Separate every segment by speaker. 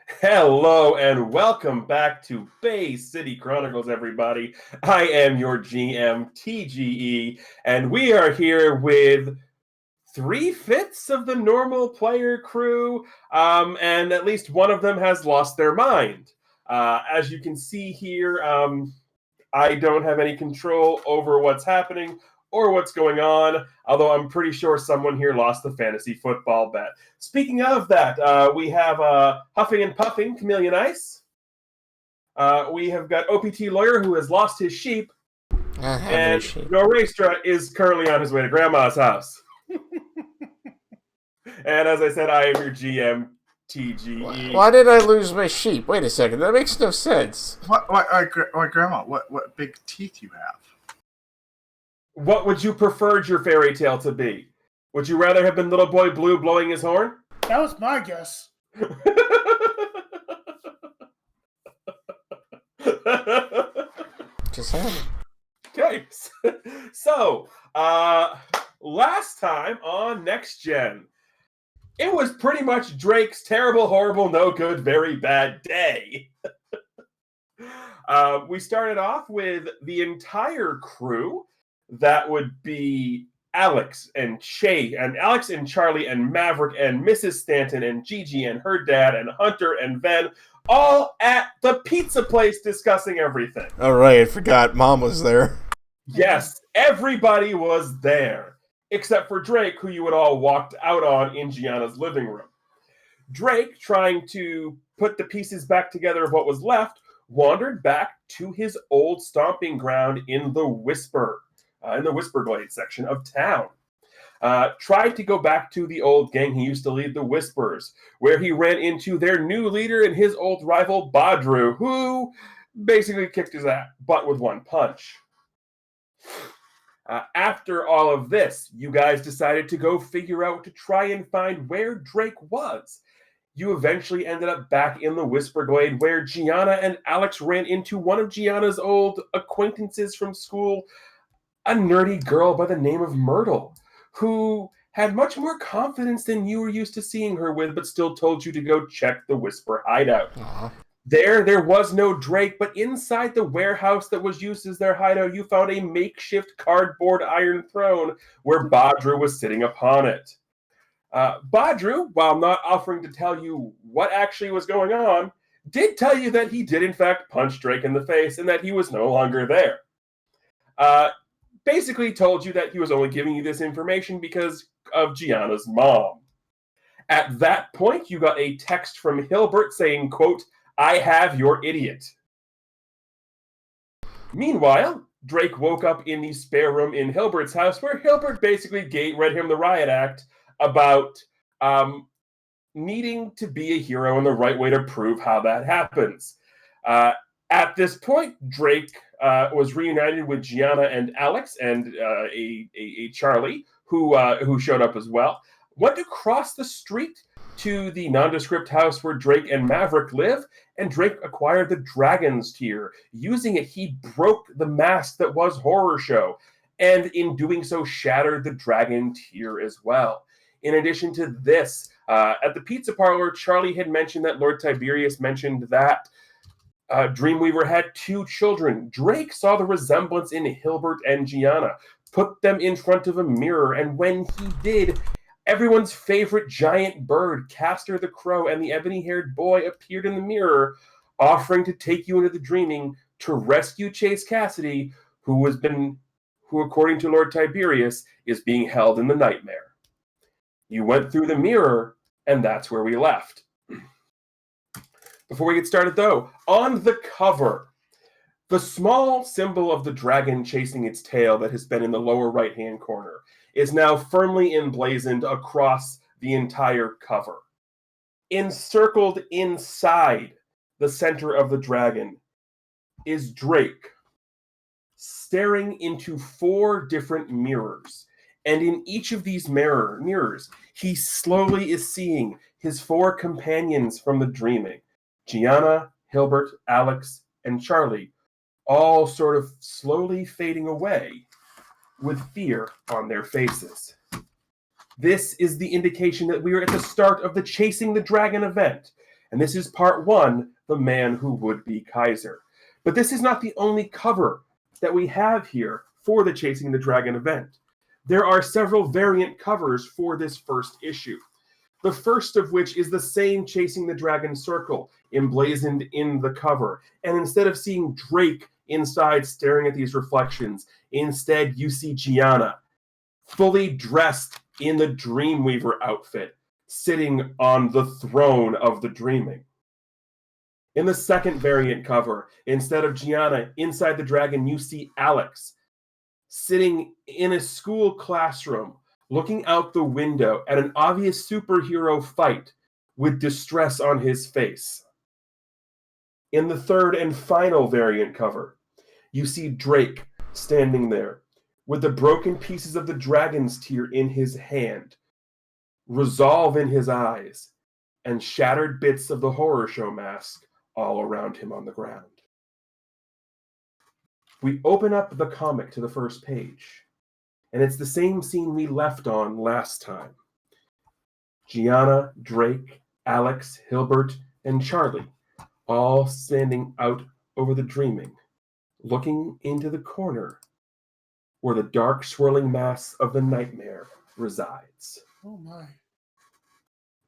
Speaker 1: Hello and welcome back to Bay City Chronicles, everybody. I am your GM, TGE, and we are here with three-fifths of the normal player crew, and at least one of them has lost their mind. As you can see here, I don't have any control over what's happening or what's going on, although I'm pretty sure someone here lost the fantasy football bet. Speaking of that, we have Huffing and Puffing, Chameleon Ice. We have got OPT Lawyer, who has lost his sheep. And Norestra is currently on his way to Grandma's house. And as I said, I am your GM, TGE.
Speaker 2: Why did I lose my sheep? Wait a second, that makes no sense.
Speaker 3: Why, Grandma? What big teeth you have?
Speaker 1: What would you prefer your fairy tale to be? Would you rather have been Little Boy Blue blowing his horn?
Speaker 4: That was my guess.
Speaker 2: Just saying.
Speaker 1: Okay, so last time on Next Gen, it was pretty much Drake's terrible, horrible, no good, very bad day. We started off with the entire crew. That would be Alex and Charlie and Maverick and Mrs. Stanton and Gigi and her dad and Hunter and Ven, all at the pizza place discussing everything.
Speaker 2: All right, I forgot Mom was there.
Speaker 1: Yes, everybody was there, except for Drake, who you had all walked out on in Gianna's living room. Drake, trying to put the pieces back together of what was left, wandered back to his old stomping ground in the Whisper Glade section of town. Tried to go back to the old gang he used to lead, the Whispers, where he ran into their new leader and his old rival, Badru, who basically kicked his butt with one punch. After all of this, you guys decided to go figure out to try and find where Drake was. You eventually ended up back in the Whisper Glade, where Gianna and Alex ran into one of Gianna's old acquaintances from school, a nerdy girl by the name of Myrtle, who had much more confidence than you were used to seeing her with, but still told you to go check the Whisper hideout.
Speaker 2: Aww.
Speaker 1: There was no Drake, but inside the warehouse that was used as their hideout, you found a makeshift cardboard iron throne where Badru was sitting upon it. Badru, while not offering to tell you what actually was going on, did tell you that he did in fact punch Drake in the face and that he was no longer there. Basically told you that he was only giving you this information because of Gianna's mom. At that point, you got a text from Hilbert saying, quote, "I have your idiot." Meanwhile, Drake woke up in the spare room in Hilbert's house, where Hilbert basically read him the riot act about needing to be a hero and the right way to prove how that happens. At this point, Drake was reunited with Gianna and Alex and a Charlie who showed up as well. Went to cross the street to the nondescript house where Drake and Maverick live, and Drake acquired the Dragon's Tear. Using it, he broke the mask that was Horror Show, and in doing so, shattered the Dragon Tear as well. In addition to this, at the pizza parlor, Charlie had mentioned that Lord Tiberius mentioned that Dreamweaver had two children. Drake saw the resemblance in Hilbert and Gianna, put them in front of a mirror, and when he did, everyone's favorite giant bird, Castor the Crow, and the ebony-haired boy appeared in the mirror, offering to take you into the dreaming to rescue Chase Cassidy, who, according to Lord Tiberius, is being held in the nightmare. You went through the mirror, and that's where we left. Before we get started, though, on the cover, the small symbol of the dragon chasing its tail that has been in the lower right-hand corner is now firmly emblazoned across the entire cover. Encircled inside the center of the dragon is Drake, staring into 4 different mirrors. And in each of these mirrors, he slowly is seeing his 4 companions from the dreaming. Gianna, Hilbert, Alex, and Charlie, all sort of slowly fading away with fear on their faces. This is the indication that we are at the start of the Chasing the Dragon event, And this is part 1, The Man Who Would Be Kaiser. But this is not the only cover that we have here for the Chasing the Dragon event. There are several variant covers for this first issue. The first of which is the same Chasing the Dragon circle emblazoned in the cover. And instead of seeing Drake inside staring at these reflections, instead you see Gianna fully dressed in the Dreamweaver outfit, sitting on the throne of the dreaming. In the second variant cover, instead of Gianna inside the dragon, you see Alex sitting in a school classroom, looking out the window at an obvious superhero fight with distress on his face. In the third and final variant cover, you see Drake standing there with the broken pieces of the dragon's tear in his hand, resolve in his eyes, and shattered bits of the horror show mask all around him on the ground. We open up the comic to the first page, and it's the same scene we left on last time. Gianna, Drake, Alex, Hilbert, and Charlie all standing out over the dreaming, looking into the corner where the dark swirling mass of the nightmare resides.
Speaker 4: Oh my.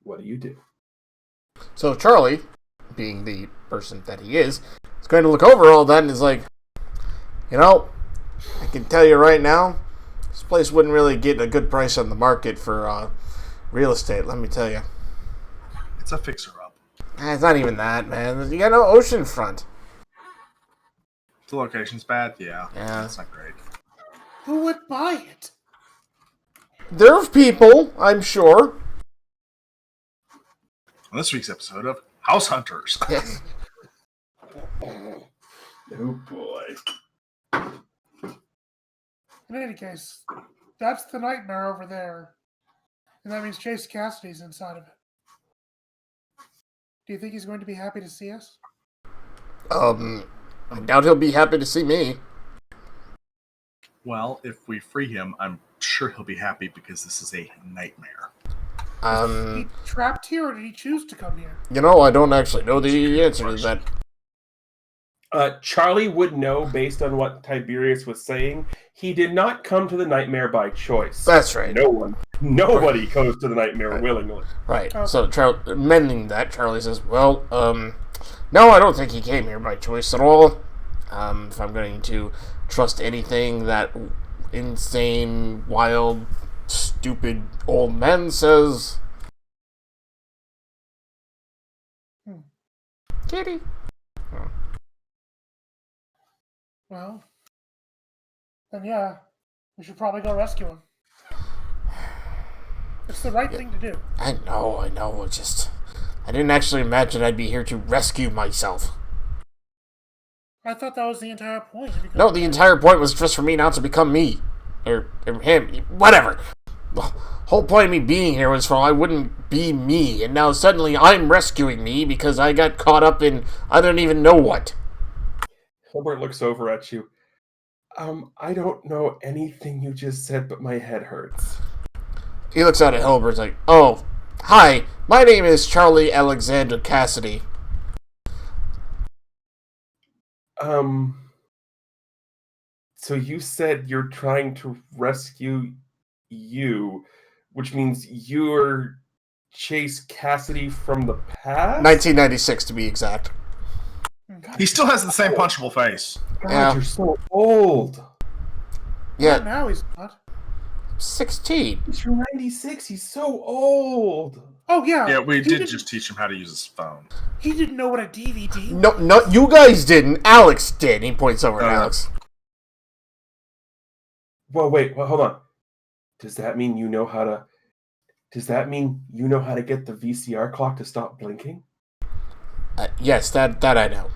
Speaker 1: What do you do?
Speaker 2: So Charlie, being the person that he is going to look over all that and is like, you know, I can tell you right now, this place wouldn't really get a good price on the market for real estate, let me tell you.
Speaker 3: It's a fixer-up.
Speaker 2: It's not even that, man. You got no oceanfront.
Speaker 3: The location's bad, yeah.
Speaker 2: Yeah.
Speaker 3: It's not great.
Speaker 4: Who would buy it?
Speaker 2: There are people, I'm sure.
Speaker 3: On this week's episode of House Hunters.
Speaker 2: Yes.
Speaker 1: Oh boy.
Speaker 4: In any case, that's the nightmare over there. And that means Chase Cassidy's inside of it. Do you think he's going to be happy to see us?
Speaker 2: I doubt he'll be happy to see me.
Speaker 3: Well, if we free him, I'm sure he'll be happy because this is a nightmare.
Speaker 4: He trapped here, or did he choose to come here?
Speaker 2: You know, I don't actually know the answer to that.
Speaker 1: Charlie would know based on what Tiberius was saying. He did not come to the nightmare by choice.
Speaker 2: That's right.
Speaker 1: Nobody goes to the nightmare willingly.
Speaker 2: Right.
Speaker 4: Okay.
Speaker 2: So, mending that, Charlie says, well, no, I don't think he came here by choice at all. If I'm going to trust anything that insane, wild, stupid old man says. Kitty.
Speaker 4: Well, then yeah, we should probably go rescue him. It's the right thing to do.
Speaker 2: I know. It's just, I didn't actually imagine I'd be here to rescue myself.
Speaker 4: I thought that was the entire point.
Speaker 2: No, the entire point was just for me not to become me. Or him. Whatever. The whole point of me being here was for I wouldn't be me. And now suddenly I'm rescuing me because I got caught up in I don't even know what.
Speaker 1: Hilbert looks over at you. I don't know anything you just said, but my head hurts.
Speaker 2: He looks out at Hilbert like, oh, hi, my name is Charlie Alexander Cassidy.
Speaker 1: So you said you're trying to rescue you, which means you're Chase Cassidy from the past?
Speaker 2: 1996 to be exact.
Speaker 3: He still has the same punchable face.
Speaker 1: God,
Speaker 2: Yeah.
Speaker 1: you're so old.
Speaker 2: Yeah,
Speaker 4: Now he's not.
Speaker 2: 16.
Speaker 1: He's from 96. He's so old.
Speaker 4: Oh yeah.
Speaker 3: Yeah, we
Speaker 4: He
Speaker 3: did
Speaker 4: didn't-
Speaker 3: just teach him how to use his phone.
Speaker 4: He didn't know what a DVD.
Speaker 2: No, you guys didn't. Alex did. He points over at Alex.
Speaker 1: Well, wait. Well, hold on. Does that mean you know how to? Does that mean you know how to get the VCR clock to stop blinking?
Speaker 2: Yes, that I know.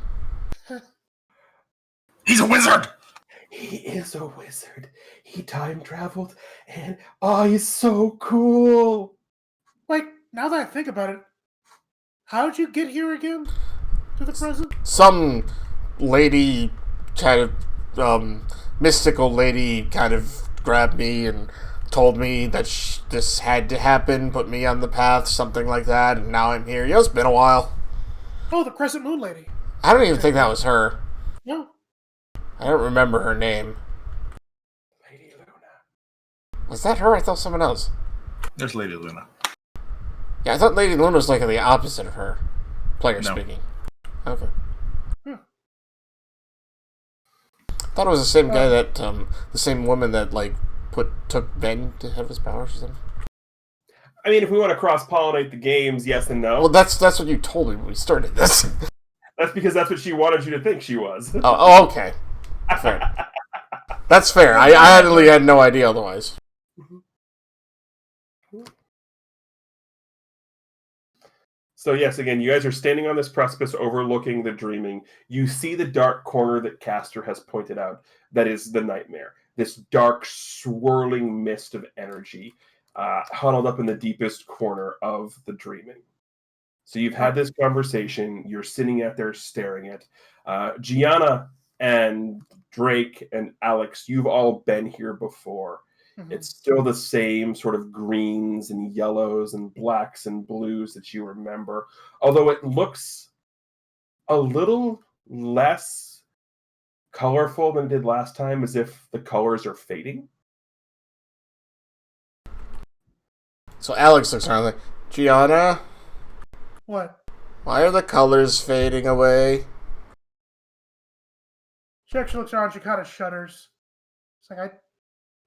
Speaker 3: He's a wizard!
Speaker 1: He is a wizard. He time traveled, and he's so cool.
Speaker 4: Like, now that I think about it, how did you get here again? To the present?
Speaker 2: Some lady, kind of, mystical lady kind of grabbed me and told me that this had to happen, put me on the path, something like that, and now I'm here. It's been a while.
Speaker 4: Oh, the Crescent Moon Lady.
Speaker 2: I don't even think that was her.
Speaker 4: No.
Speaker 2: I don't remember her name.
Speaker 1: Lady Luna.
Speaker 2: Was that her? I thought someone else.
Speaker 3: There's Lady Luna.
Speaker 2: Yeah, I thought Lady Luna was like the opposite of her. Player
Speaker 3: No.
Speaker 2: speaking. Okay.
Speaker 4: Hmm.
Speaker 2: I thought it was the same guy that, the same woman that, like, took Ben to have his powers or something.
Speaker 1: I mean, if we want to cross-pollinate the games, yes and no.
Speaker 2: Well, that's what you told me when we started this.
Speaker 1: That's because that's what she wanted you to think she was.
Speaker 2: Oh, okay. Fair. That's fair. I actually had no idea otherwise.
Speaker 1: So yes, again, you guys are standing on this precipice overlooking the dreaming. You see the dark corner that Castor has pointed out. That is the nightmare. This dark, swirling mist of energy huddled up in the deepest corner of the dreaming. So you've had this conversation. You're sitting out there staring at Gianna and Drake and Alex. You've all been here before.
Speaker 4: Mhm.
Speaker 1: It's still the same sort of greens and yellows and blacks and blues that you remember, although it looks a little less colorful than it did last time, as if the colors are fading.
Speaker 2: So Alex looks around like, Gianna,
Speaker 4: What?
Speaker 2: why are the colors fading away?
Speaker 4: She actually looks around. She kind of shudders. It's like, I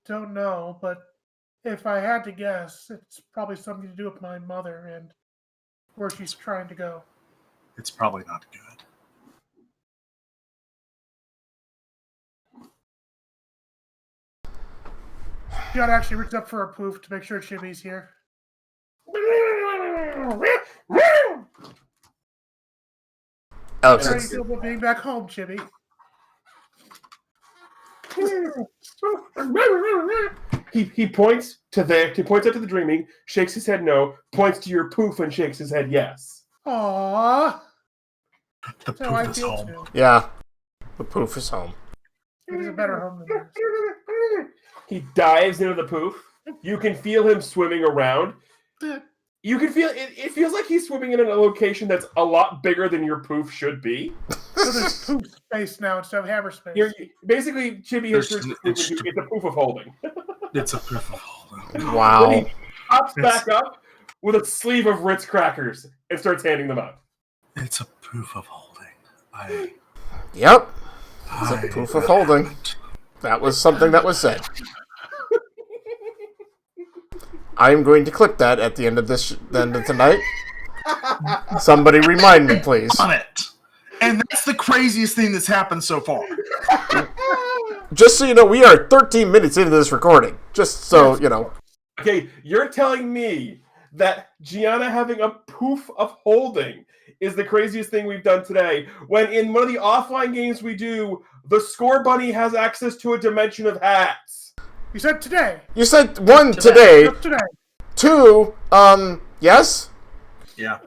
Speaker 4: don't know, but if I had to guess, it's probably something to do with my mother and where she's trying to go.
Speaker 3: It's probably not good.
Speaker 4: John actually reached up for a poof to make sure Chibi's here.
Speaker 2: Alex
Speaker 4: How do you
Speaker 2: looks,
Speaker 4: feel about being back home, Chibi?
Speaker 1: He points to he points up to the dreaming, shakes his head no, points to your poof and shakes his head yes.
Speaker 4: Aww.
Speaker 3: The
Speaker 4: That's how I
Speaker 3: poof is
Speaker 4: feel
Speaker 3: home.
Speaker 4: too.
Speaker 2: yeah, the poof is home.
Speaker 4: It is a better home than this.
Speaker 1: He dives into the poof. You can feel him swimming around. You can feel it feels like he's swimming in a location that's a lot bigger than your poof should be.
Speaker 4: So there's poof space now instead of hammer space.
Speaker 1: Basically, Chibi has turned his poof into it's a poof of holding.
Speaker 3: It's a poof of holding.
Speaker 2: Wow.
Speaker 1: Then he pops back up with a sleeve of Ritz crackers and starts handing them out.
Speaker 3: It's a poof of holding.
Speaker 2: Yep. It's a poof of holding. That was something that was said. I'm going to clip that at the end of tonight. Somebody remind me, please.
Speaker 3: On it. And that's the craziest thing that's happened so far.
Speaker 2: Just so you know, we are 13 minutes into this recording. Just so you know.
Speaker 1: Okay, you're telling me that Gianna having a poof of holding is the craziest thing we've done today, when in one of the offline games we do, the Score Bunny has access to a dimension of hats.
Speaker 4: You said today.
Speaker 2: You said one today.
Speaker 4: Just today.
Speaker 2: Two, yes?
Speaker 3: Yeah.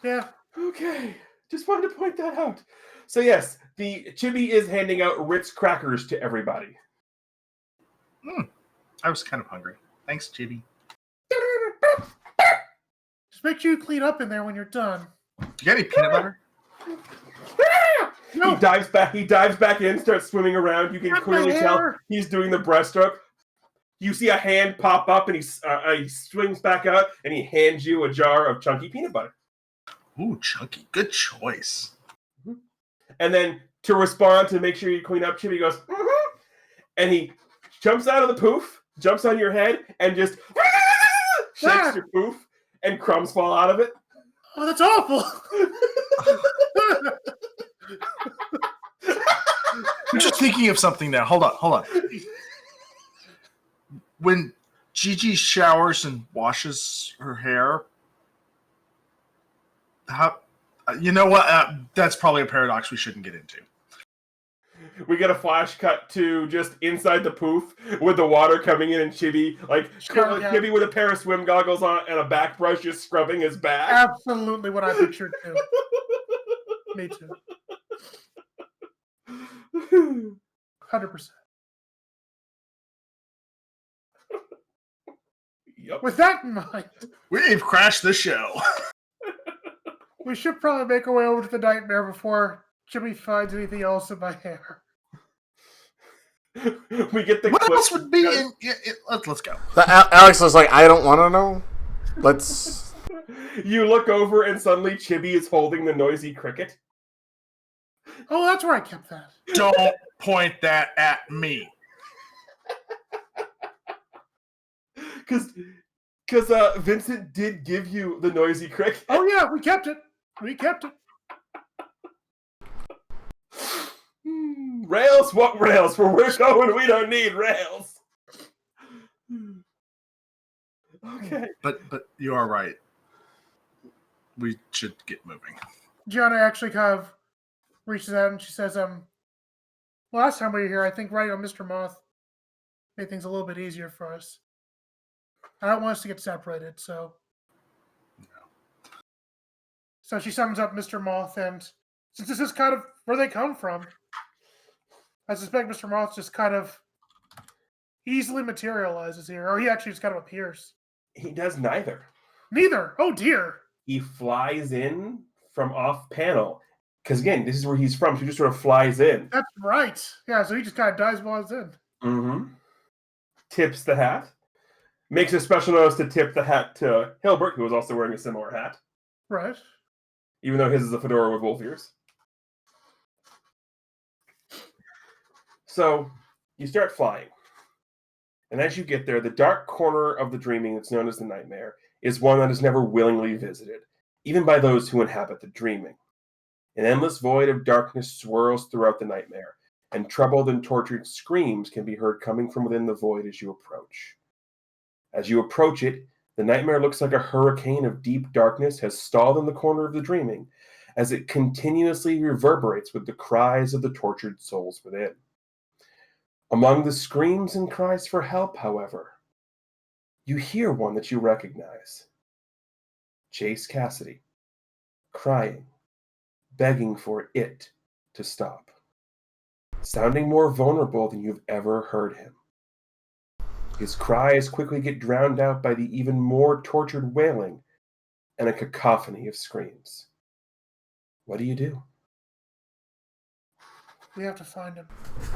Speaker 4: Yeah.
Speaker 1: Okay, just wanted to point that out. So yes, the Chibi is handing out Ritz crackers to everybody.
Speaker 3: I was kind of hungry. Thanks, Chibi.
Speaker 4: Just make sure you clean up in there when you're done.
Speaker 3: You got any peanut butter?
Speaker 1: No. He dives back in, starts swimming around. You can
Speaker 4: Not
Speaker 1: clearly
Speaker 4: my
Speaker 1: tell
Speaker 4: hair.
Speaker 1: he's doing the breaststroke. You see a hand pop up, and he swings back out, and he hands you a jar of chunky peanut butter.
Speaker 3: Ooh, chunky. Good choice.
Speaker 1: And then to respond to make sure you clean up, Chibi goes, mm-hmm. And he jumps out of the poof, jumps on your head, and just shakes your poof, and crumbs fall out of it.
Speaker 4: Oh, that's awful.
Speaker 3: I'm just thinking of something now. Hold on. When Gigi showers and washes her hair, you know what? That's probably a paradox we shouldn't get into.
Speaker 1: We get a flash cut to just inside the poof with the water coming in and Chibi, Chibi with a pair of swim goggles on and a back brush just scrubbing his back.
Speaker 4: Absolutely what I pictured too. Me too. 100%.
Speaker 1: Yep.
Speaker 4: With that in mind,
Speaker 3: We've crashed the show.
Speaker 4: We should probably make our way over to the nightmare before Jimmy finds anything else in my hair.
Speaker 1: We get the
Speaker 3: What
Speaker 1: clip.
Speaker 3: else would be in? Let's go.
Speaker 2: Alex was like, I don't want to know. Let's.
Speaker 1: You look over and suddenly Chibi is holding the noisy cricket.
Speaker 4: Oh, that's where I kept that.
Speaker 3: Don't point that at me.
Speaker 1: Because Vincent did give you the noisy cricket.
Speaker 4: Oh yeah, we kept it. We kept it.
Speaker 1: Rails? What rails? Where we're going, we don't need rails. Okay.
Speaker 3: But you are right. We should get moving.
Speaker 4: Gianna actually kind of reaches out and she says, last time we were here, I think right on Mr. Moth made things a little bit easier for us. I don't want us to get separated, so.
Speaker 3: No.
Speaker 4: So she summons up Mr. Moth, and since this is kind of where they come from, I suspect Mr. Moth just kind of easily materializes here, or he actually just kind of appears.
Speaker 1: He does neither.
Speaker 4: Neither. Oh dear.
Speaker 1: He flies in from off panel. Because again, this is where he's from, so he just sort of flies in.
Speaker 4: That's right. Yeah, so he just kind of dies while he's in.
Speaker 1: Mm-hmm. Tips the hat. Makes a special notice to tip the hat to Hilbert, who was also wearing a similar hat.
Speaker 4: Right.
Speaker 1: Even though his is a fedora with wolf ears. So, you start flying. And as you get there, the dark corner of the dreaming that's known as the nightmare is one that is never willingly visited, even by those who inhabit the dreaming. An endless void of darkness swirls throughout the nightmare, and troubled and tortured screams can be heard coming from within the void as you approach. As you approach it, the nightmare looks like a hurricane of deep darkness has stalled in the corner of the dreaming, as it continuously reverberates with the cries of the tortured souls within. Among the screams and cries for help, however, you hear one that you recognize. Chase Cassidy, crying, begging for it to stop, sounding more vulnerable than you've ever heard him. His cries quickly get drowned out by the even more tortured wailing and a cacophony of screams. What do you do?
Speaker 4: We have to find him.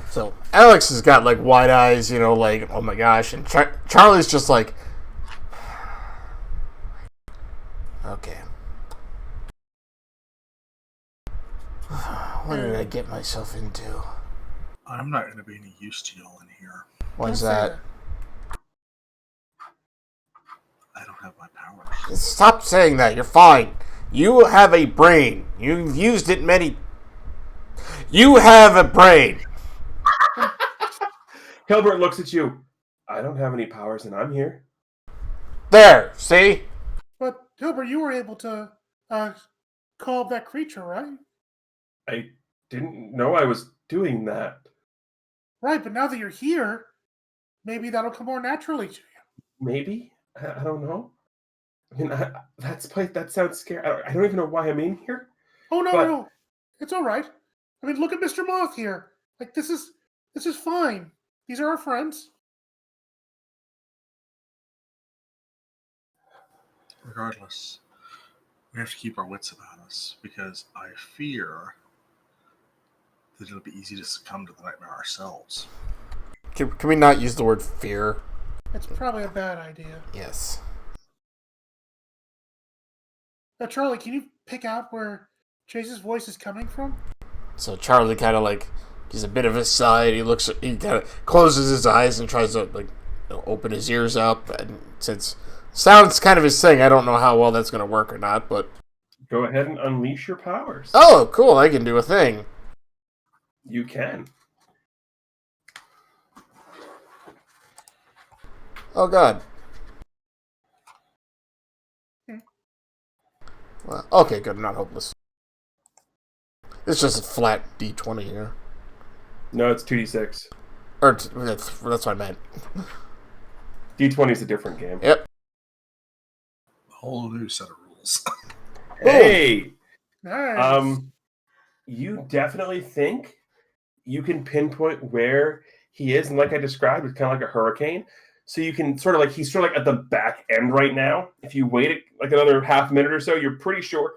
Speaker 2: So Alex has got like wide eyes, you know, like, oh my gosh. And Charlie's just like, okay. What did I get myself into?
Speaker 3: I'm not going to be any use to y'all in here.
Speaker 2: What's that?
Speaker 3: I don't have my powers.
Speaker 2: Stop saying that. You're fine. You have a brain. You've used it many. You have a brain.
Speaker 1: Hilbert looks at you. I don't have any powers and I'm here.
Speaker 2: There. See?
Speaker 4: But Hilbert, you were able to call up that creature, right?
Speaker 1: I didn't know I was doing that.
Speaker 4: Right, but now that you're here, maybe that'll come more naturally to you.
Speaker 1: Maybe? I don't know. I mean, that sounds scary. I don't even know why I'm in here.
Speaker 4: Oh, no. It's all right. I mean, look at Mr. Moth here. Like, this is fine. These are our friends.
Speaker 3: Regardless, we have to keep our wits about us because I fear that it'll be easy to succumb to the nightmare ourselves.
Speaker 2: Can we not use the word fear?
Speaker 4: It's probably a bad idea.
Speaker 2: Yes.
Speaker 4: Now, Charlie, can you pick out where Chase's voice is coming from?
Speaker 2: So Charlie kind of like, he's a bit of a side. He kind of closes his eyes and tries to like open his ears up. And since sounds kind of his thing, I don't know how well that's going to work or not. But
Speaker 1: go ahead and unleash your powers.
Speaker 2: Oh, cool! I can do a thing.
Speaker 1: You can.
Speaker 2: Oh God. Well, okay, good. I'm not hopeless. It's just a flat D20 here.
Speaker 1: No, it's 2d6.
Speaker 2: Or that's what I meant.
Speaker 1: D20 is a different game.
Speaker 2: Yep.
Speaker 3: A whole new set of rules.
Speaker 1: Hey!
Speaker 4: Nice.
Speaker 1: You definitely think you can pinpoint where he is, and like I described, it's kind of like a hurricane. So you can sort of like, he's sort of like at the back end right now. If you wait like another half minute or so, you're pretty sure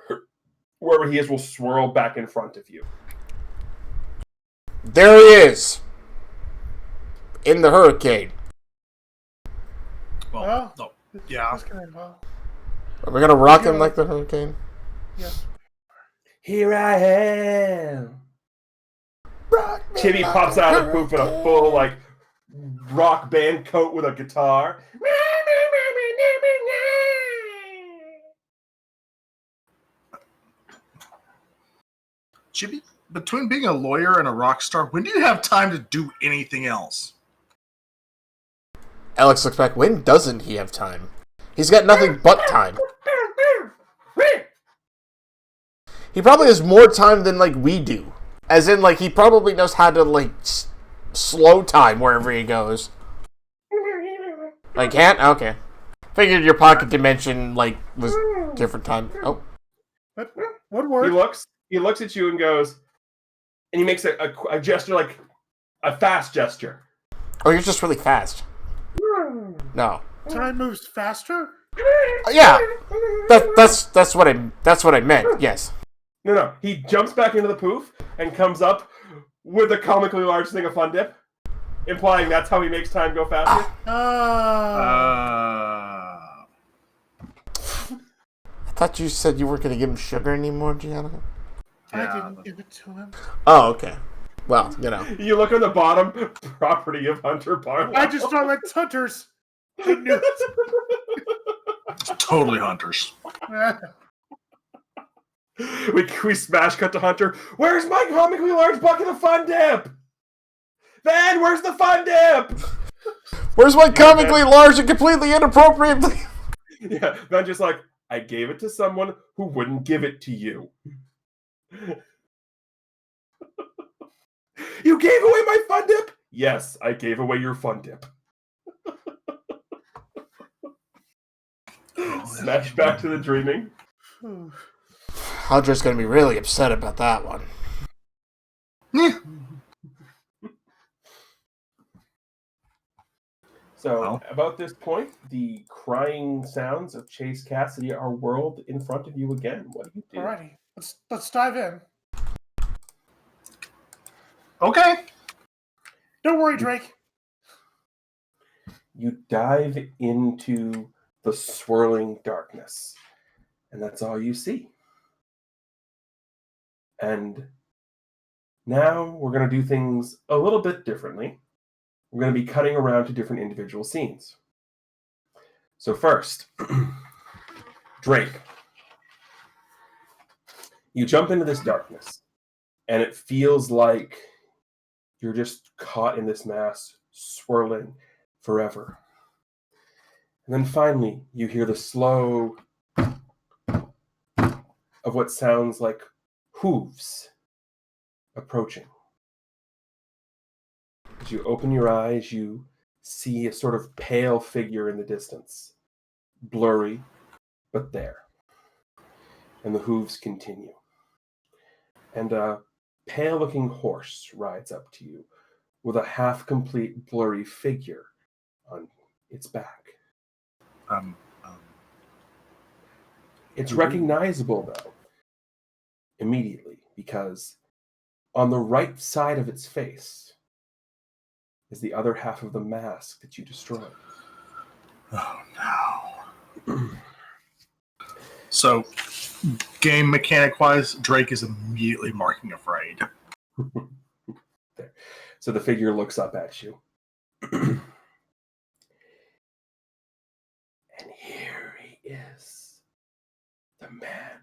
Speaker 1: wherever he is will swirl back in front of you.
Speaker 2: There he is. In the hurricane.
Speaker 3: Well, no. Yeah.
Speaker 4: What's going on?
Speaker 2: Are we going to rock him like the hurricane?
Speaker 4: Yes.
Speaker 1: Here I am. Chibi pops out of the poof in a full, like, rock band coat with a guitar.
Speaker 3: Chibi, between being a lawyer and a rock star, when do you have time to do anything else?
Speaker 2: Alex looks back. When doesn't he have time? He's got nothing but time. He probably has more time than, like, we do. As in, like, he probably knows how to, like, slow time wherever he goes. Like, can't? Okay. Figured your pocket dimension, like, was different time. Oh.
Speaker 4: What word?
Speaker 1: He looks at you and goes, and he makes a gesture, like a fast gesture.
Speaker 2: Oh, you're just really fast. No.
Speaker 4: Time moves faster?
Speaker 2: Yeah. That's what I meant. Yes.
Speaker 1: No. He jumps back into the poof and comes up with a comically large thing of Fun Dip, implying that's how he makes time go faster.
Speaker 2: I thought you said you weren't going to give him sugar anymore, Gianna.
Speaker 4: I didn't give it to him.
Speaker 2: Oh, okay. Well, you know.
Speaker 1: You look on the bottom, property of Hunter Barlow.
Speaker 4: I just thought like hunters. I knew it.
Speaker 3: It's totally hunters.
Speaker 1: We smash cut to Hunter. Where's my comically large bucket of Fun Dip? Van, where's the Fun Dip?
Speaker 2: Where's my comically large and completely inappropriate?
Speaker 1: Yeah, Van just like, I gave it to someone who wouldn't give it to you. You gave away my Fun Dip? Yes, I gave away your Fun Dip. Smash back to the dreaming.
Speaker 2: Hunter's going to be really upset about that one.
Speaker 3: Yeah.
Speaker 1: So, about this point, the crying sounds of Chase Cassidy are whirled in front of you again. What do you do?
Speaker 4: Alrighty, let's dive in.
Speaker 3: Okay.
Speaker 4: Don't worry, Drake.
Speaker 1: You dive into the swirling darkness, and that's all you see. And now we're going to do things a little bit differently. We're going to be cutting around to different individual scenes. So first, Drake. You jump into this darkness, and it feels like you're just caught in this mass, swirling forever. And then finally, you hear the slow of what sounds like hooves approaching. As you open your eyes, you see a sort of pale figure in the distance. Blurry, but there. And the hooves continue. And a pale-looking horse rides up to you with a half-complete blurry figure on its back. It's recognizable, though, immediately, because on the right side of its face is the other half of the mask that you destroyed.
Speaker 3: Oh, no. So, game mechanic-wise, Drake is immediately marking afraid.
Speaker 1: There. So the figure looks up at you. And here he is. The man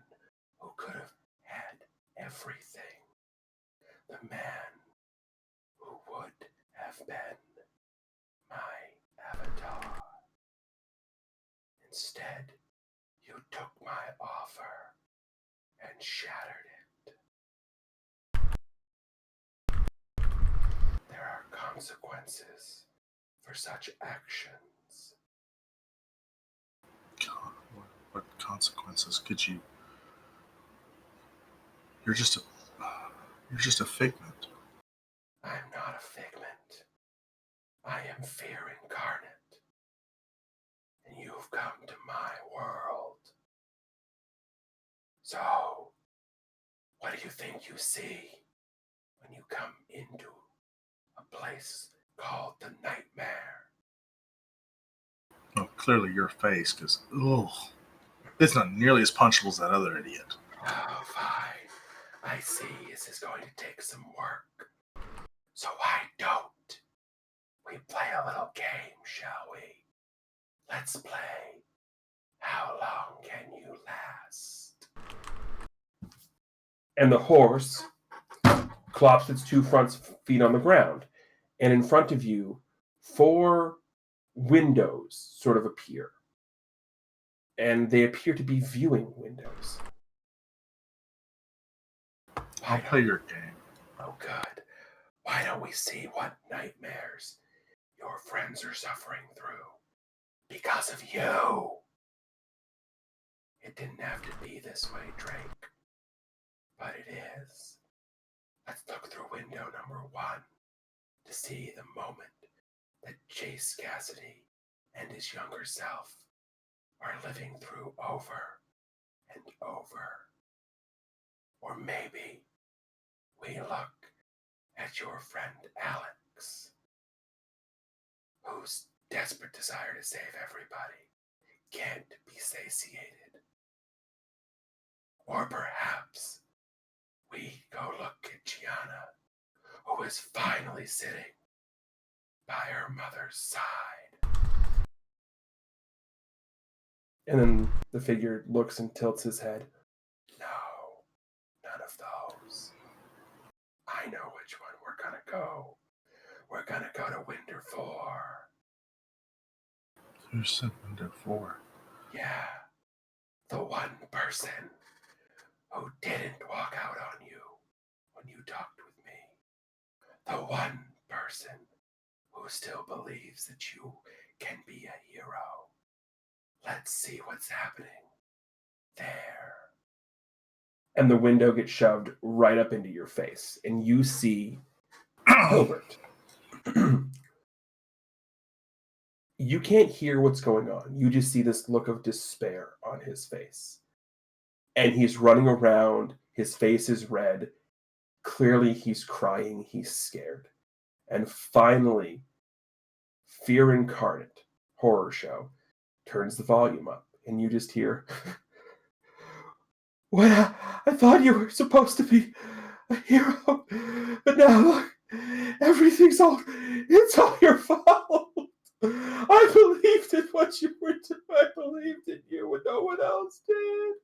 Speaker 1: who could have had everything. The man who would have been my avatar. Instead, you took my offer and shattered it. There are consequences for such actions.
Speaker 3: God, what consequences could you? You're just a figment.
Speaker 1: I'm not a figment. I am fear incarnate. And you've come to my world. So, What do you think you see when you come into a place called the Nightmare?
Speaker 3: Well, clearly your face, because, it's not nearly as punchable as that other idiot.
Speaker 1: Oh, fine. I see this is going to take some work. So why don't we play a little game, shall we? Let's play. How long can you last? And the horse clops its two front feet on the ground. And in front of you, 4 windows sort of appear. And they appear to be viewing windows.
Speaker 3: I'll play your game.
Speaker 1: Oh, good. Why don't we see what nightmares your friends are suffering through because of you? It didn't have to be this way, Drake, but it is. Let's look through window number 1 to see the moment that Chase Cassidy and his younger self are living through over and over. Or maybe we look at your friend Alex, whose desperate desire to save everybody can't be satiated. Or perhaps we go look at Gianna, who is finally sitting by her mother's side. And then the figure looks and tilts his head. No, none of those. I know which one we're gonna go. We're gonna go to Winter 4.
Speaker 3: Who said window 4?
Speaker 1: Yeah, the one person who didn't walk out on you when you talked with me. The one person who still believes that you can be a hero. Let's see what's happening there. And the window gets shoved right up into your face, and you see Hilbert. You can't hear what's going on. You just see this look of despair on his face. And he's running around. His face is red. Clearly, he's crying. He's scared. And finally, Fear Incarnate, horror show, turns the volume up. And you just hear, "Well, I thought you were supposed to be a hero. But now, look, it's all your fault. I believed in what you were doing. I believed in you when no one else did."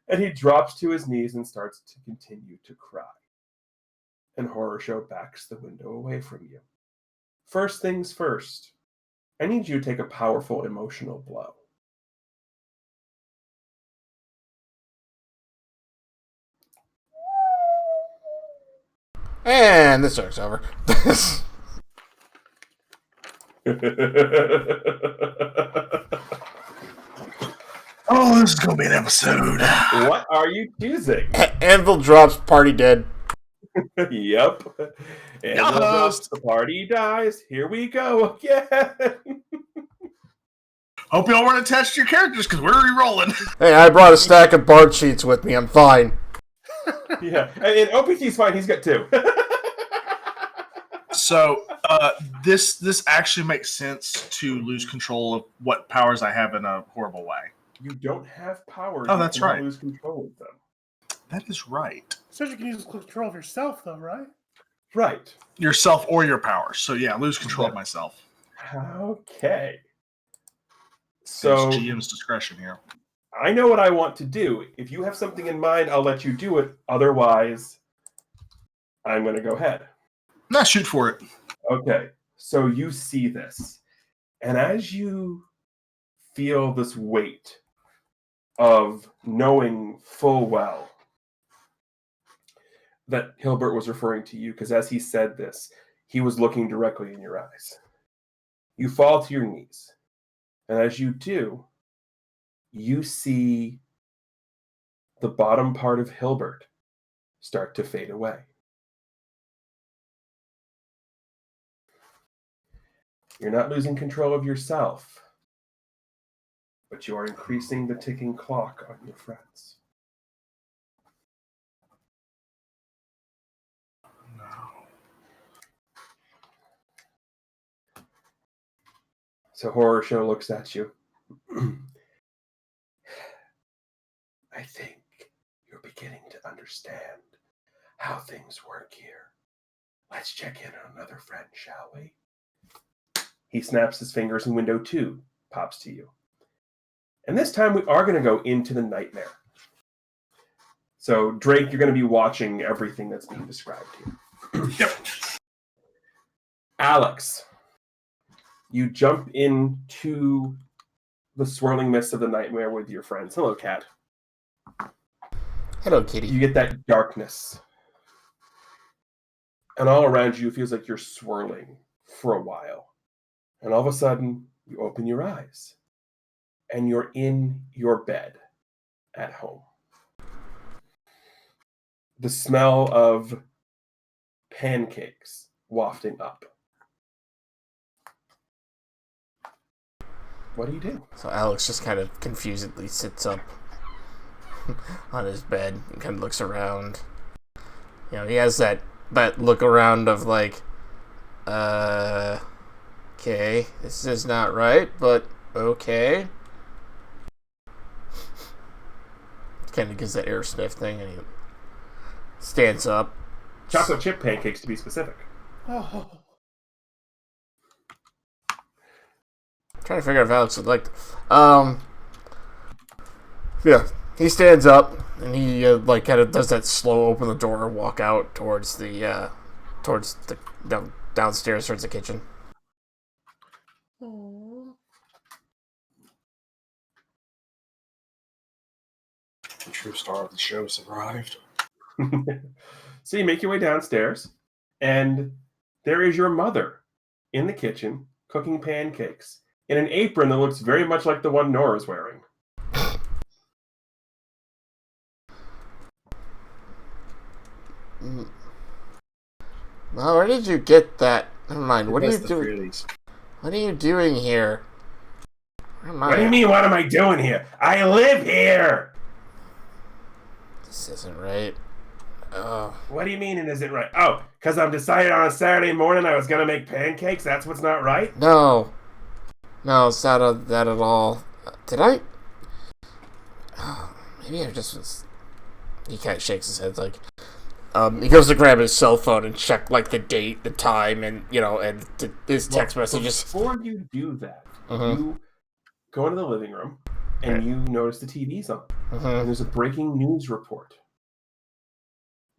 Speaker 1: And he drops to his knees and starts to continue to cry. And Horror Show backs the window away from you. First things first, I need you to take a powerful emotional blow.
Speaker 2: And this arc's over.
Speaker 3: Oh, this is going to be an episode.
Speaker 1: What are you choosing?
Speaker 2: Anvil drops, party dead.
Speaker 1: Yep. And the party dies. Here we go again.
Speaker 3: Hope y'all weren't attached to your characters because we're re-rolling.
Speaker 2: Hey, I brought a stack of Bard sheets with me. I'm fine.
Speaker 1: Yeah, and OPT's fine. He's got 2.
Speaker 3: So, this actually makes sense to lose control of what powers I have in a horrible way.
Speaker 1: You don't have powers.
Speaker 3: Oh, that's right.
Speaker 1: Lose control of them.
Speaker 3: That is right.
Speaker 4: So you can use control of yourself, though, right?
Speaker 1: Right.
Speaker 3: Yourself or your powers. So yeah, lose control of myself.
Speaker 1: Okay. So
Speaker 3: it's GM's discretion here.
Speaker 1: I know what I want to do. If you have something in mind, I'll let you do it. Otherwise, I'm going to go ahead.
Speaker 3: Nah, shoot for it.
Speaker 1: Okay. So you see this. And as you feel this weight of knowing full well that Hilbert was referring to you, because as he said this, he was looking directly in your eyes. You fall to your knees. And as you do, you see the bottom part of Hilbert start to fade away. You're not losing control of yourself, but you are increasing the ticking clock on your friends. So Horror Show looks at you. I think you're beginning to understand how things work here. Let's check in on another friend, shall we? He snaps his fingers and window 2 pops to you. And this time we are going to go into the nightmare. So, Drake, you're going to be watching everything that's being described here.
Speaker 3: Yep.
Speaker 1: Alex, you jump into the swirling mist of the nightmare with your friends. Hello, cat.
Speaker 2: Hello, kitty.
Speaker 1: You get that darkness. And all around you feels like you're swirling for a while. And all of a sudden, you open your eyes. And you're in your bed at home. The smell of pancakes wafting up. What do you do?
Speaker 2: So Alex just kind of confusedly sits up on his bed and kind of looks around. You know, he has that look around of like, okay, this is not right, but okay. Kind of gives that air sniff thing, and he stands up.
Speaker 1: Chocolate chip pancakes, to be specific.
Speaker 4: Oh.
Speaker 2: Trying to figure out if Alex would like to. Yeah, he stands up and he kind of does that slow open the door, walk out towards the downstairs towards the kitchen.
Speaker 4: Oh.
Speaker 3: The true star of the show has arrived.
Speaker 1: So you make your way downstairs, and there is your mother in the kitchen cooking pancakes in an apron that looks very much like the one Nora's wearing.
Speaker 2: Well, where did you get that? Never mind. What are you
Speaker 3: That's the
Speaker 2: doing?
Speaker 3: Freelies.
Speaker 2: What are you doing here? Where am I?
Speaker 1: What do you mean, what am I doing here? I live here!
Speaker 2: This isn't right. Oh,
Speaker 1: What do you mean it isn't right? Oh, because I'm decided on a Saturday morning I was going to make pancakes? That's what's not right?
Speaker 2: no. No, it's not that at all. Did I? Oh, maybe I just was. He kind of shakes his head like. He goes to grab his cell phone and check like the date, the time, and his text messages.
Speaker 1: Before you do that,
Speaker 2: Mhm.
Speaker 1: you go into the living room and you notice the TV's on. And
Speaker 2: Mhm.
Speaker 1: there's a breaking news report.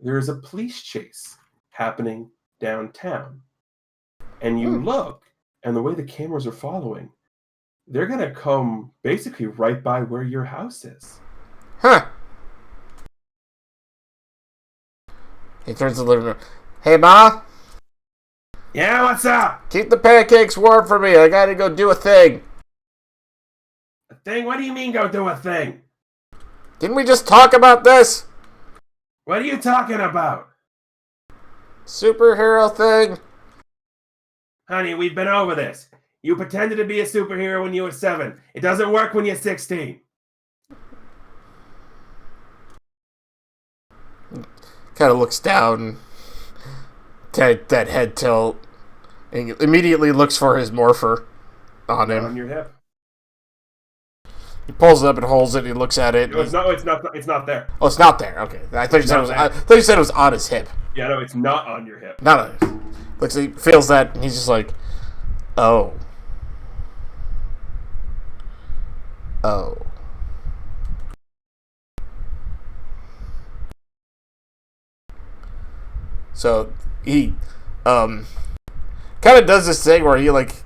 Speaker 1: There is a police chase happening downtown. And you look, and the way the cameras are following, they're going to come basically right by where your house is.
Speaker 2: Huh. He turns to the living room. Hey, Ma.
Speaker 1: Yeah, what's up?
Speaker 2: Keep the pancakes warm for me. I gotta go do a thing.
Speaker 1: A thing? What do you mean go do a thing?
Speaker 2: Didn't we just talk about this?
Speaker 1: What are you talking about?
Speaker 2: Superhero thing?
Speaker 1: Honey, we've been over this. You pretended to be a superhero when you were 7. It doesn't work when you're 16.
Speaker 2: Kind of looks down, that head tilt, and immediately looks for his morpher on him.
Speaker 1: On your hip.
Speaker 2: He pulls it up and holds it. And he looks at it.
Speaker 1: No, it's not. It's not there.
Speaker 2: Oh, it's not there. Okay, I thought you said it was. I thought you said it was on his hip.
Speaker 1: Yeah, no, it's not on your hip.
Speaker 2: Not on his. Looks. He feels that, and he's just like, oh. So he kind of does this thing where he like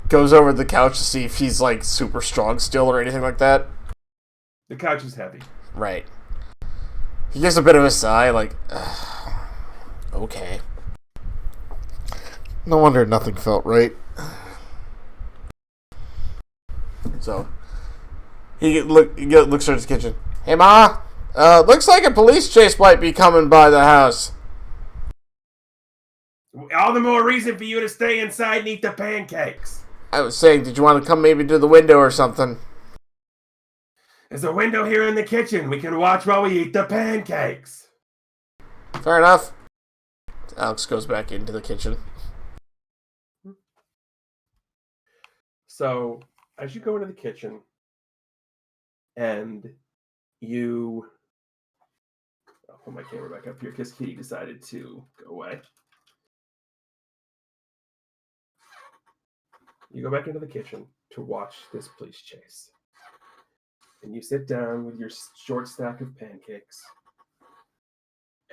Speaker 2: goes over the couch to see if he's like super strong still or anything like that.
Speaker 1: The couch is heavy.
Speaker 2: Right. He gives a bit of a sigh, like, okay. No wonder nothing felt right. So he looks towards the kitchen. Hey, Ma. Looks like a police chase might be coming by the house.
Speaker 1: All the more reason for you to stay inside and eat the pancakes.
Speaker 2: I was saying, did you want to come maybe to the window or something?
Speaker 1: There's a window here in the kitchen. We can watch while we eat the pancakes.
Speaker 2: Fair enough. Alex goes back into the kitchen.
Speaker 1: So as you go into the kitchen and I'll put my camera back up here because Kitty decided to go away. You go back into the kitchen to watch this police chase. And you sit down with your short stack of pancakes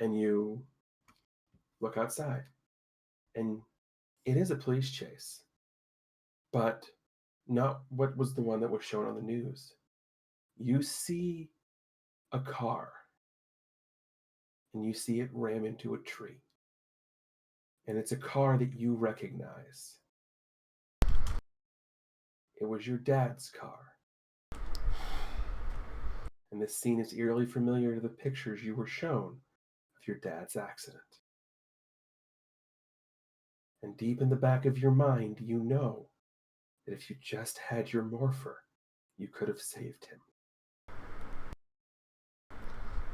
Speaker 1: and you look outside. And it is a police chase, but not what was the one that was shown on the news. You see a car and you see it ram into a tree. And it's a car that you recognize. It was your dad's car. And this scene is eerily familiar to the pictures you were shown of your dad's accident. And deep in the back of your mind, you know that if you just had your morpher, you could have saved him.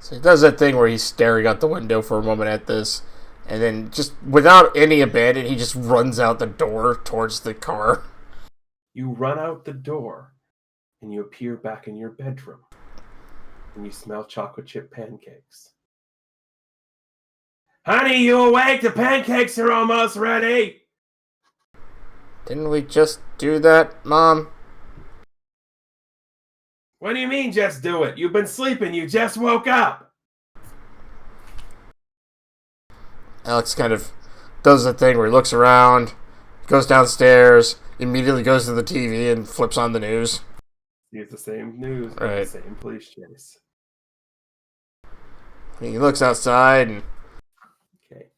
Speaker 2: So he does that thing where he's staring out the window for a moment at this, and then just without any abandon, he just runs out the door towards the car.
Speaker 1: You run out the door, and you appear back in your bedroom, and you smell chocolate chip pancakes. Honey, you awake? The pancakes are almost ready!
Speaker 2: Didn't we just do that, Mom?
Speaker 1: What do you mean, just do it? You've been sleeping. You just woke up.
Speaker 2: Alex kind of does the thing where he looks around, goes downstairs, immediately goes to the TV and flips on the news.
Speaker 1: It's the same news,
Speaker 2: right.
Speaker 1: The same police chase.
Speaker 2: He looks outside and...
Speaker 1: Okay.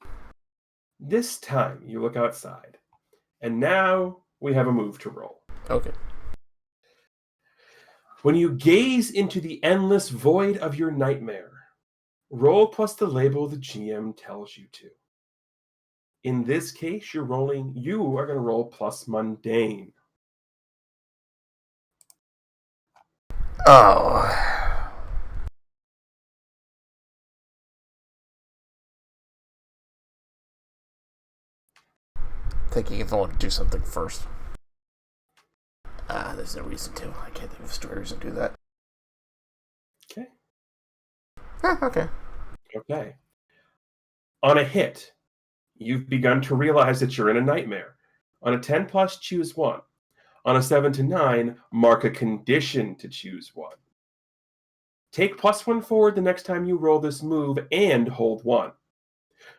Speaker 1: This time, you look outside. And now, we have a move to roll.
Speaker 2: Okay.
Speaker 1: When you gaze into the endless void of your nightmare, roll plus the label the GM tells you to. In this case, you are going to roll plus mundane.
Speaker 2: Oh. Thinking if I want to do something first. There's no reason to. I can't think of a story reason to do that.
Speaker 1: Okay.
Speaker 2: Okay.
Speaker 1: Okay. On a hit, you've begun to realize that you're in a nightmare. On a 10 plus, choose 1. On a 7 to 9, mark a condition to choose 1. Take +1 forward the next time you roll this move and hold 1.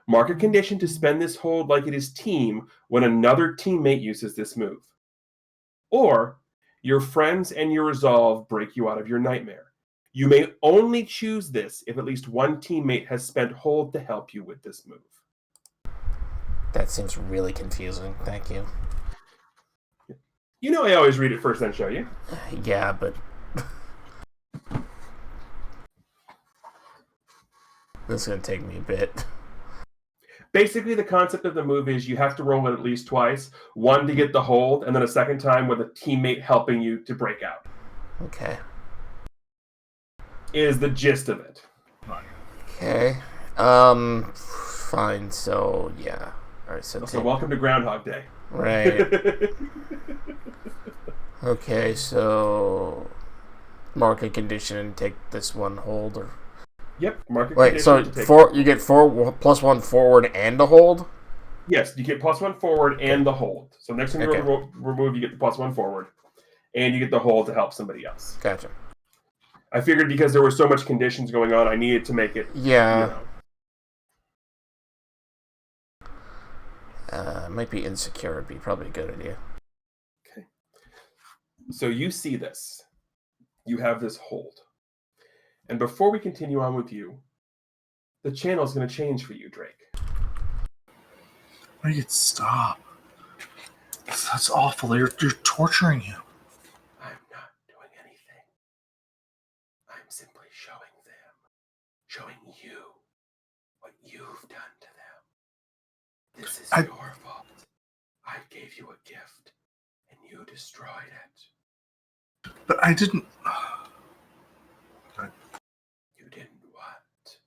Speaker 1: Mark a condition to spend this hold like it is team when another teammate uses this move. Or, your friends and your resolve break you out of your nightmare. You may only choose this if at least one teammate has spent hold to help you with this move.
Speaker 2: That seems really confusing. Thank you.
Speaker 1: You know I always read it first then show you.
Speaker 2: Yeah, but... this is going to take me a bit.
Speaker 1: Basically, the concept of the move is you have to roll it at least twice. One to get the hold, and then a second time with a teammate helping you to break out.
Speaker 2: Okay.
Speaker 1: Is the gist of it.
Speaker 2: Okay. Fine, so, yeah. Alright,
Speaker 1: so welcome to Groundhog Day.
Speaker 2: Right. Okay, so... mark a condition and take this one hold, or...
Speaker 1: Yep, mark a
Speaker 2: Wait,
Speaker 1: condition.
Speaker 2: So you get 4 plus 1 forward and a hold?
Speaker 1: Yes, you get +1 forward and the hold. So next time you remove, you get the +1 forward. And you get the hold to help somebody else.
Speaker 2: Gotcha.
Speaker 1: I figured because there were so much conditions going on, I needed to make it.
Speaker 2: Yeah. Might be insecure. It'd be probably a good idea.
Speaker 1: Okay. So you see this. You have this hold. And before we continue on with you, the channel is going to change for you, Drake.
Speaker 3: Make it stop. That's awful. You're torturing him.
Speaker 1: I'm not doing anything. I'm simply showing you what you've done to them. This is your fault. I gave you a gift, and you destroyed it.
Speaker 3: But I didn't...
Speaker 1: You didn't what?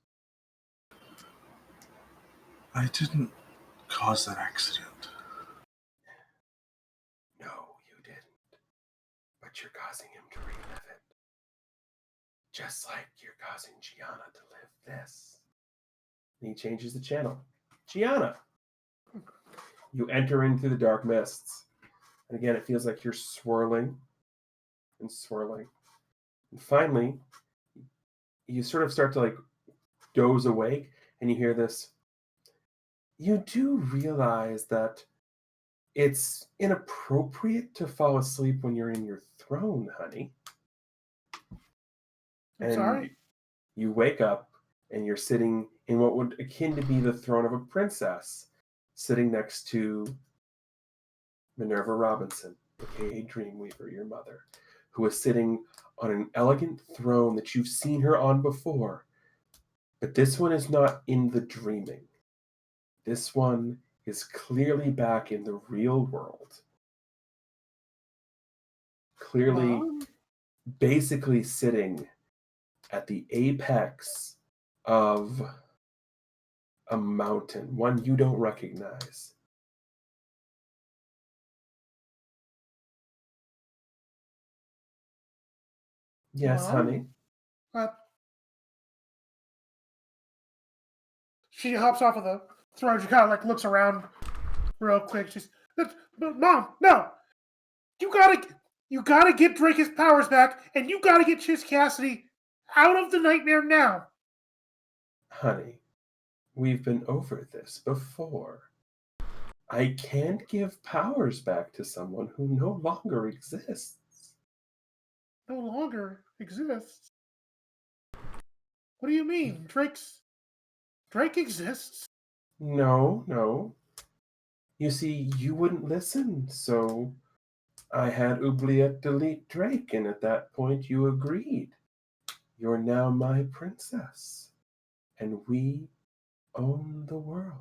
Speaker 3: I didn't cause that accident.
Speaker 1: No, you didn't. But you're causing him to relive it. Just like you're causing Gianna to live this. And he changes the channel. Gianna! You enter in through the dark mists. And again, it feels like you're swirling and swirling. And finally, you sort of start to like doze awake, and you hear this. You do realize that it's inappropriate to fall asleep when you're in your throne, honey.
Speaker 4: I'm
Speaker 1: And
Speaker 4: sorry.
Speaker 1: you wake up, and you're sitting in what would akin to be the throne of a princess, sitting next to Minerva Robinson, aka Dreamweaver, your mother, who is sitting on an elegant throne that you've seen her on before. But this one is not in the dreaming. This one is clearly back in the real world. Clearly,
Speaker 4: Mom?
Speaker 1: basically sitting at the apex of a mountain, one you don't recognize. Yes,
Speaker 4: Mom?
Speaker 1: honey.
Speaker 4: She hops off of the throne. She kind of like looks around real quick. She's, but Mom, no! You gotta get Drake his powers back, and you gotta get Chiz Cassidy out of the nightmare now.
Speaker 1: Honey, we've been over this before. I can't give powers back to someone who no longer exists.
Speaker 4: No longer exists. What do you mean? Drake exists.
Speaker 1: No. You see, you wouldn't listen, so I had Oubliette delete Drake, and at that point you agreed. You're now my princess, and we own the world.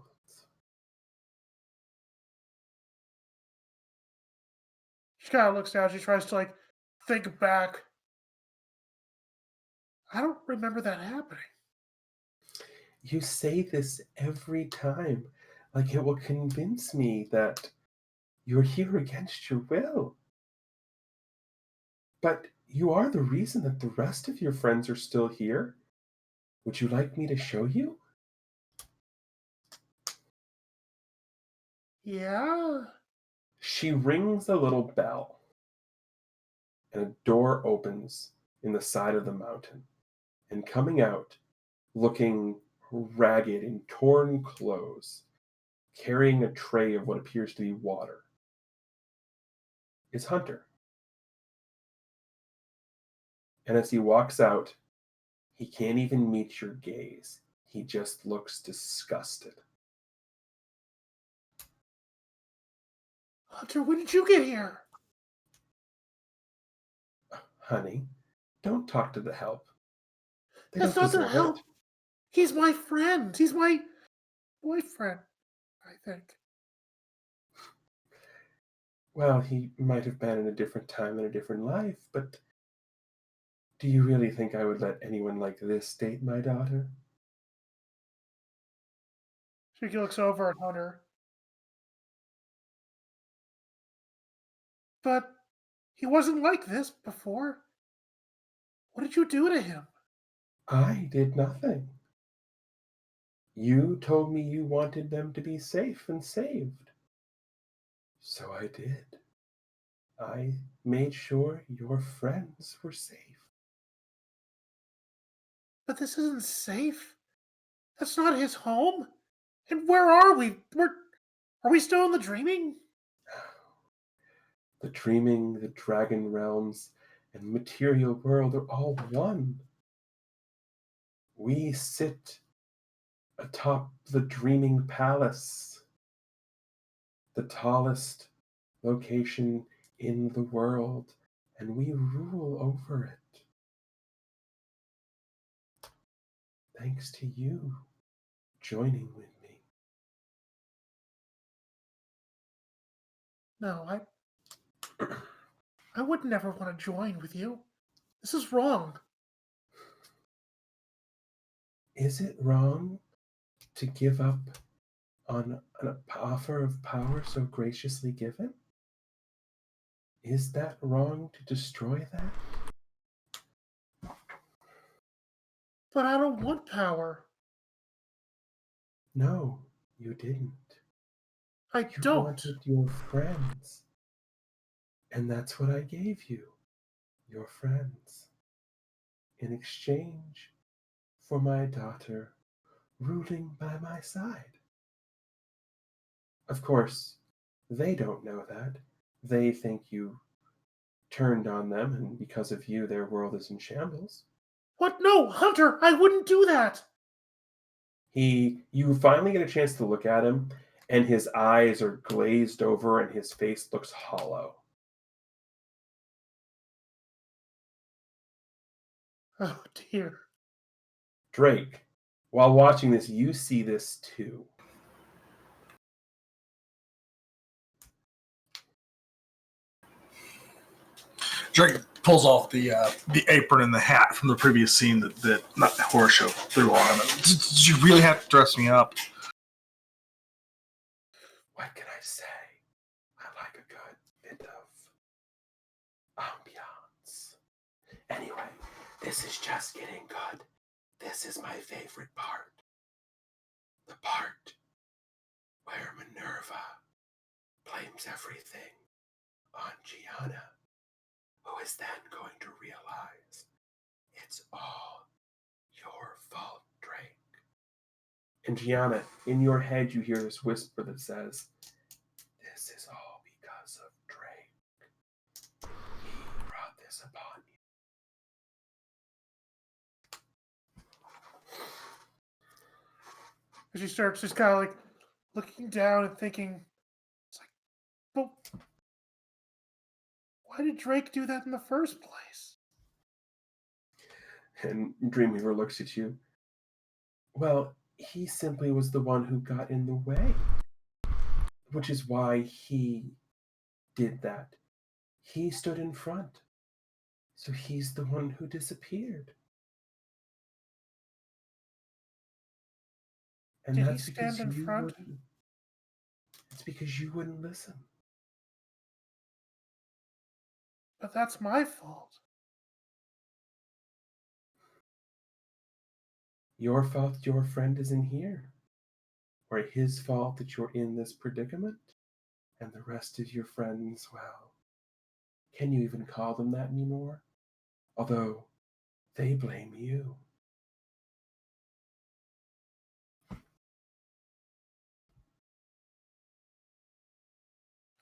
Speaker 4: She kind of looks down. She tries to like think back. I don't remember that happening.
Speaker 1: You say this every time, like it will convince me that you're here against your will. But you are the reason that the rest of your friends are still here. Would you like me to show you?
Speaker 4: Yeah.
Speaker 1: She rings a little bell, and a door opens in the side of the mountain. And coming out, looking ragged in torn clothes, carrying a tray of what appears to be water, is Hunter. And as he walks out, he can't even meet your gaze. He just looks disgusted.
Speaker 4: Hunter, when did you get here?
Speaker 1: Honey, don't talk to the help. They
Speaker 4: That's
Speaker 1: don't
Speaker 4: not their
Speaker 1: deserve
Speaker 4: help.
Speaker 1: it.
Speaker 4: He's my friend. He's my boyfriend, I think.
Speaker 1: Well, he might have been in a different time and a different life, but do you really think I would let anyone like this date my daughter?
Speaker 4: She looks over at Hunter. But he wasn't like this before. What did you do to him?
Speaker 1: I did nothing. You told me you wanted them to be safe and saved. So I did. I made sure your friends were safe.
Speaker 4: But this isn't safe. That's not his home. And where are we? Are we still in the dreaming?
Speaker 1: The dreaming, the dragon realms, and material world are all one. We sit atop the dreaming palace, the tallest location in the world, and we rule over it. Thanks to you joining with me.
Speaker 4: No, I would never want to join with you. This is wrong.
Speaker 1: Is it wrong to give up on an offer of power so graciously given? Is that wrong to destroy that?
Speaker 4: But I don't want power.
Speaker 1: No, you didn't.
Speaker 4: I
Speaker 1: You
Speaker 4: don't.
Speaker 1: wanted your friends. And that's what I gave you. Your friends. In exchange for my daughter ruling by my side. Of course, they don't know that. They think you turned on them, and because of you, their world is in shambles.
Speaker 4: What? No, Hunter, I wouldn't do that.
Speaker 1: You finally get a chance to look at him, and his eyes are glazed over and his face looks hollow.
Speaker 4: Oh, dear.
Speaker 1: Drake, while watching this, you see this too.
Speaker 3: Drake pulls off the apron and the hat from the previous scene that not the horror show threw on him. Did you really have to dress me up?
Speaker 1: What can I say? I like a good bit of ambiance. Anyway, this is just getting good. This is my favorite part. The part where Minerva blames everything on Gianna, who is then going to realize it's all your fault, Drake. And Gianna, in your head, you hear this whisper that says, "This is all because of Drake. He brought this upon you."
Speaker 4: And she starts just kind of like looking down and thinking, it's like, but why did Drake do that in the first place?
Speaker 1: And Dreamweaver looks at you. Well, he simply was the one who got in the way, which is why he did that. He stood in front, so he's the one who disappeared. And
Speaker 4: Did he
Speaker 1: that's because
Speaker 4: stand in
Speaker 1: you
Speaker 4: front?
Speaker 1: wouldn't. It's because you wouldn't listen.
Speaker 4: But that's my fault.
Speaker 1: Your fault your friend isn't here. Or his fault that you're in this predicament. And the rest of your friends, well, can you even call them that anymore? Although they blame you.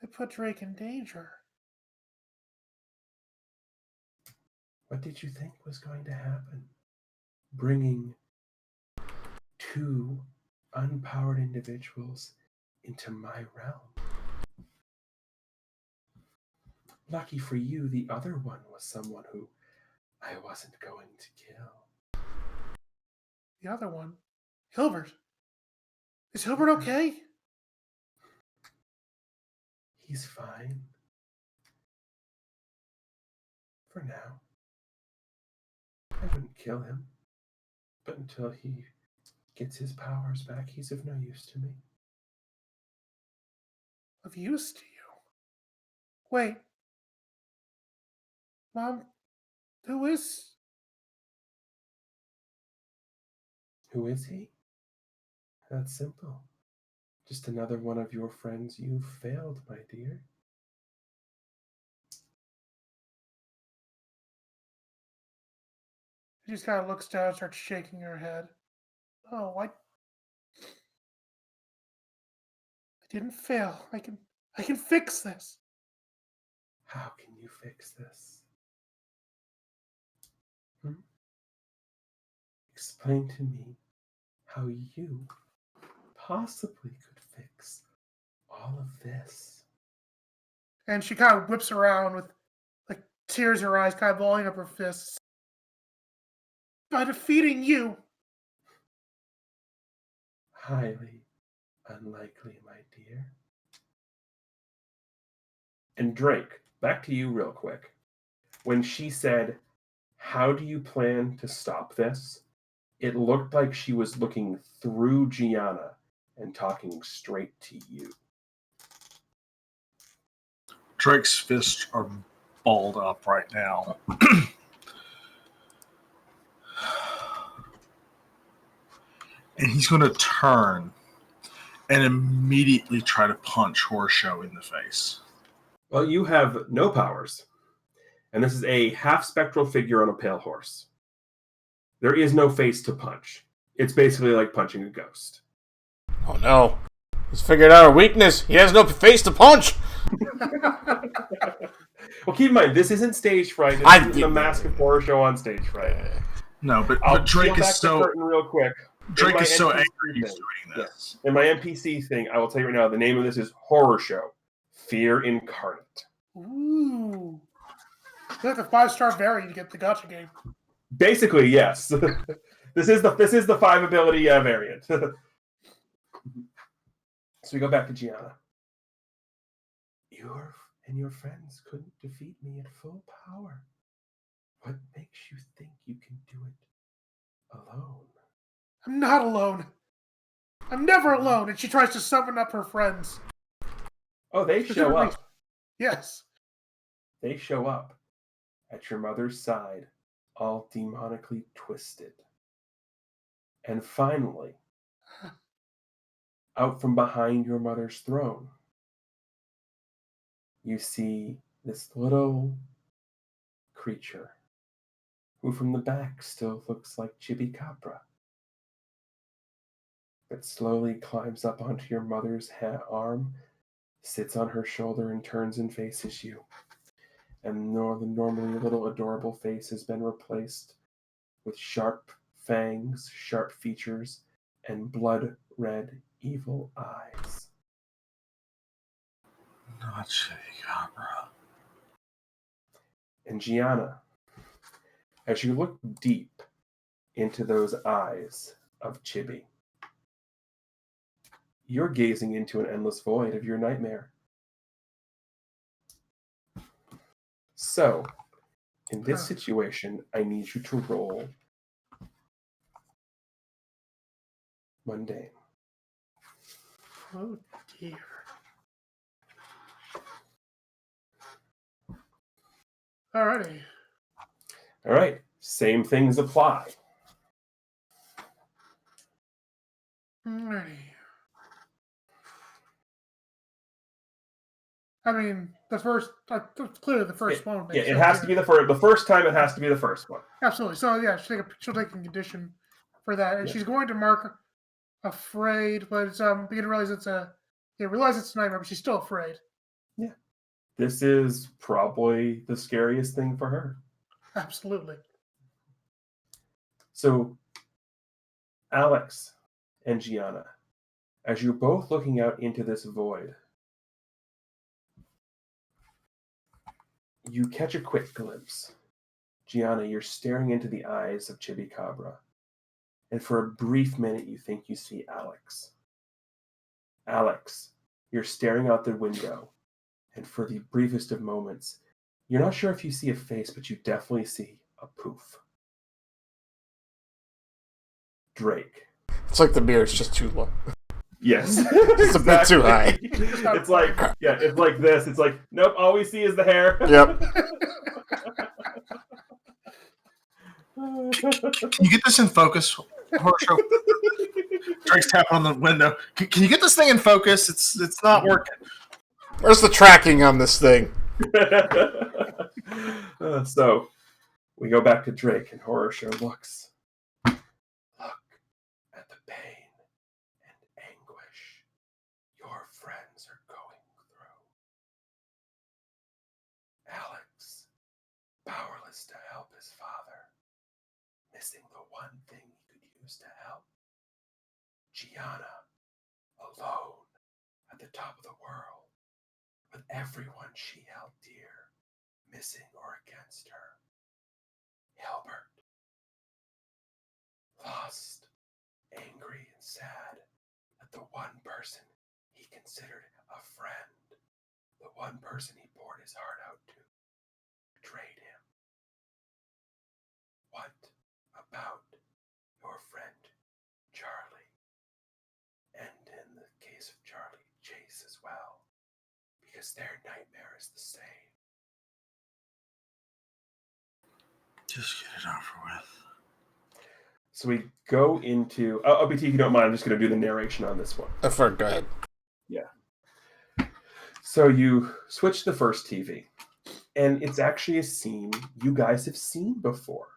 Speaker 4: I put Drake in danger.
Speaker 1: What did you think was going to happen? Bringing two unpowered individuals into my realm. Lucky for you, the other one was someone who I wasn't going to kill.
Speaker 4: The other one, Hilbert. Is Hilbert okay?
Speaker 1: He's fine. For now. I wouldn't kill him. But until he gets his powers back, he's of no use to me.
Speaker 4: Of use to you? Wait. Mom, who is...
Speaker 1: Who is he? That's simple. Just another one of your friends you failed, my dear.
Speaker 4: She just kind of looks down and starts shaking her head. Oh, I didn't fail. I can fix this.
Speaker 1: How can you fix this? Explain to me how you possibly could fix all of this.
Speaker 4: And she kind of whips around with like tears in her eyes, kind of balling up her fists. By defeating you.
Speaker 1: Highly unlikely, my dear. And Drake, back to you real quick. When she said, "How do you plan to stop this?" it looked like she was looking through Gianna and talking straight to you.
Speaker 3: Drake's fists are balled up right now. And he's going to turn and immediately try to punch Horseshoe in the face.
Speaker 1: Well, you have no powers. And this is a half-spectral figure on a pale horse. There is no face to punch. It's basically like punching a ghost.
Speaker 2: Oh no. He's figured out our weakness. He has no face to punch.
Speaker 1: Well, keep in mind, this isn't stage fright. This isn't the Mask of Horror show on stage fright.
Speaker 3: No, but
Speaker 1: Drake is so real quick.
Speaker 3: Drake is so angry he's doing this.
Speaker 1: In my NPC thing, I will tell you right now, the name of this is Horror Show. Fear Incarnate.
Speaker 4: Ooh. That's a 5-star variant to get the gotcha game.
Speaker 1: Basically, yes. This is the 5 ability variant. So we go back to Gianna. You and your friends couldn't defeat me at full power. What makes you think you can do it alone?
Speaker 4: I'm not alone. I'm never alone. And she tries to summon up her friends.
Speaker 1: Oh, they show up.
Speaker 4: Yes.
Speaker 1: They show up at your mother's side, all demonically twisted. And finally, out from behind your mother's throne, you see this little creature who from the back still looks like Chibi Capra, but slowly climbs up onto your mother's arm, sits on her shoulder, and turns and faces you. And the normally little adorable face has been replaced with sharp fangs, sharp features, and blood-red evil eyes.
Speaker 3: Not Capra.
Speaker 1: And Gianna, as you look deep into those eyes of Chibi, you're gazing into an endless void of your nightmare. So, in this situation, I need you to roll mundane.
Speaker 4: Oh dear. Alrighty.
Speaker 1: All right, same things apply.
Speaker 4: Alrighty. I mean, clearly the first one.
Speaker 1: Yeah, it has to be the first. The first time, it has to be the first one.
Speaker 4: Absolutely. So yeah, she'll take a condition for that, and she's going to mark afraid, but it's begin to realize it's a nightmare, but she's still afraid.
Speaker 1: Yeah, this is probably the scariest thing for her.
Speaker 4: Absolutely.
Speaker 1: So, Alex and Gianna, as you're both looking out into this void, you catch a quick glimpse. Gianna, you're staring into the eyes of Chibi Cabra, and for a brief minute you think you see Alex. Alex, you're staring out the window, and for the briefest of moments, you're not sure if you see a face, but you definitely see a poof. Drake.
Speaker 2: It's like the mirror's just too low.
Speaker 1: Yes.
Speaker 2: It's a bit too high.
Speaker 1: It's like, yeah, it's like this. It's like, nope, all we see is the hair.
Speaker 2: Yep.
Speaker 3: Can you get this in focus, Horseshoe? Drake's tapping on the window. Can you get this thing in focus? It's not working.
Speaker 2: Where's the tracking on this thing?
Speaker 1: So, we go back to Drake, and Horseshoe looks. Look at the pain and anguish your friends are going through. Alex, powerless to help his father, missing the one thing he could use to help. Gianna, alone at the top of the world, with everyone she held dear, missing or against her. Hilbert, lost, angry and sad at the one person he considered a friend, the one person he poured his heart out to, betrayed him. What about your friend Charlie? And in the case of Charlie, Chase as well. because their nightmare is the same.
Speaker 3: Just get it over with.
Speaker 1: So we go into... OBT, if you don't mind, I'm just going to do the narration on this one.
Speaker 2: Go ahead.
Speaker 1: Yeah. So you switch the first TV, and it's actually a scene you guys have seen before.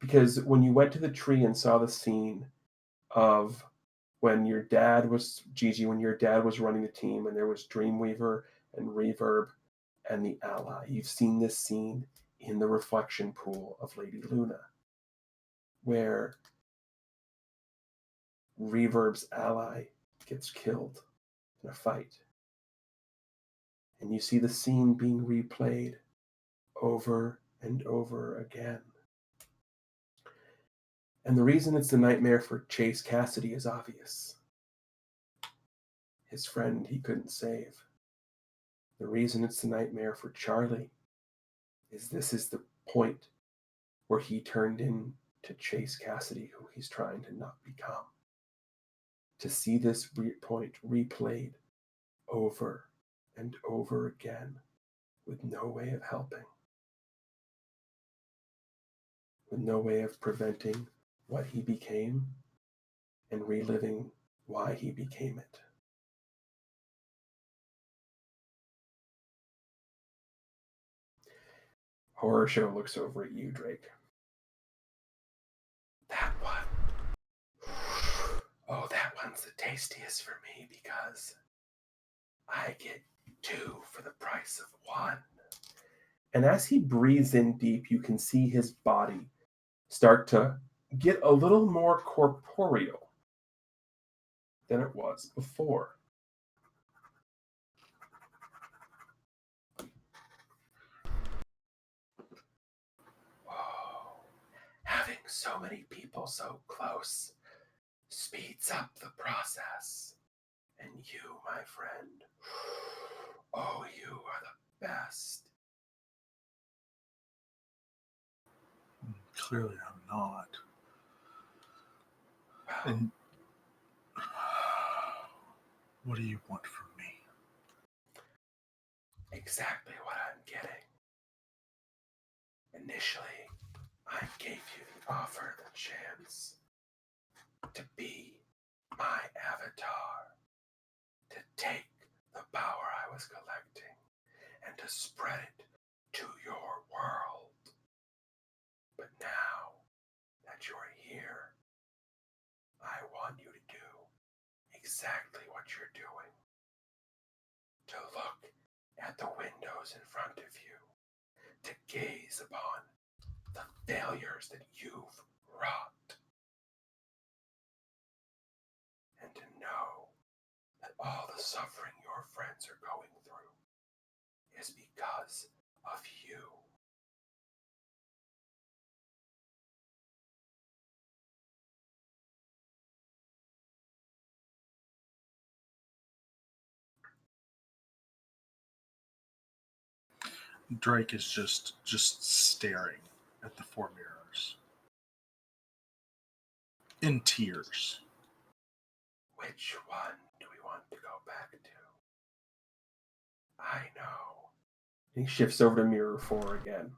Speaker 1: Because when you went to the tree and saw the scene of when your dad was running the team, and there was Dreamweaver and Reverb and the Ally, you've seen this scene in the reflection pool of Lady Luna, where Reverb's ally gets killed in a fight. And you see the scene being replayed over and over again. And the reason it's the nightmare for Chase Cassidy is obvious. His friend he couldn't save. The reason it's the nightmare for Charlie is this is the point where he turned into Chase Cassidy, who he's trying to not become. To see this point replayed over and over again with no way of helping, with no way of preventing what he became and reliving why he became it. Horror Show looks over at you, Drake. That one. Oh, that one's the tastiest for me because I get 2 for the price of 1. And as he breathes in deep, you can see his body start to get a little more corporeal than it was before. Whoa. Having so many people so close speeds up the process. And you, my friend, oh, you are the best.
Speaker 3: Clearly, I'm not.
Speaker 1: Well,
Speaker 3: And what do you want from me?
Speaker 1: exactly what I'm getting. Initially, I gave you the offer, the chance to be my avatar, to take the power I was collecting and to spread it to your world. But now that you're here, I want you to do exactly what you're doing. To look at the windows in front of you, to gaze upon the failures that you've wrought, and to know that all the suffering your friends are going through is because of you.
Speaker 3: Drake is just staring at the 4 mirrors in tears.
Speaker 1: Which one do we want to go back to? I know. He shifts over to mirror 4 again.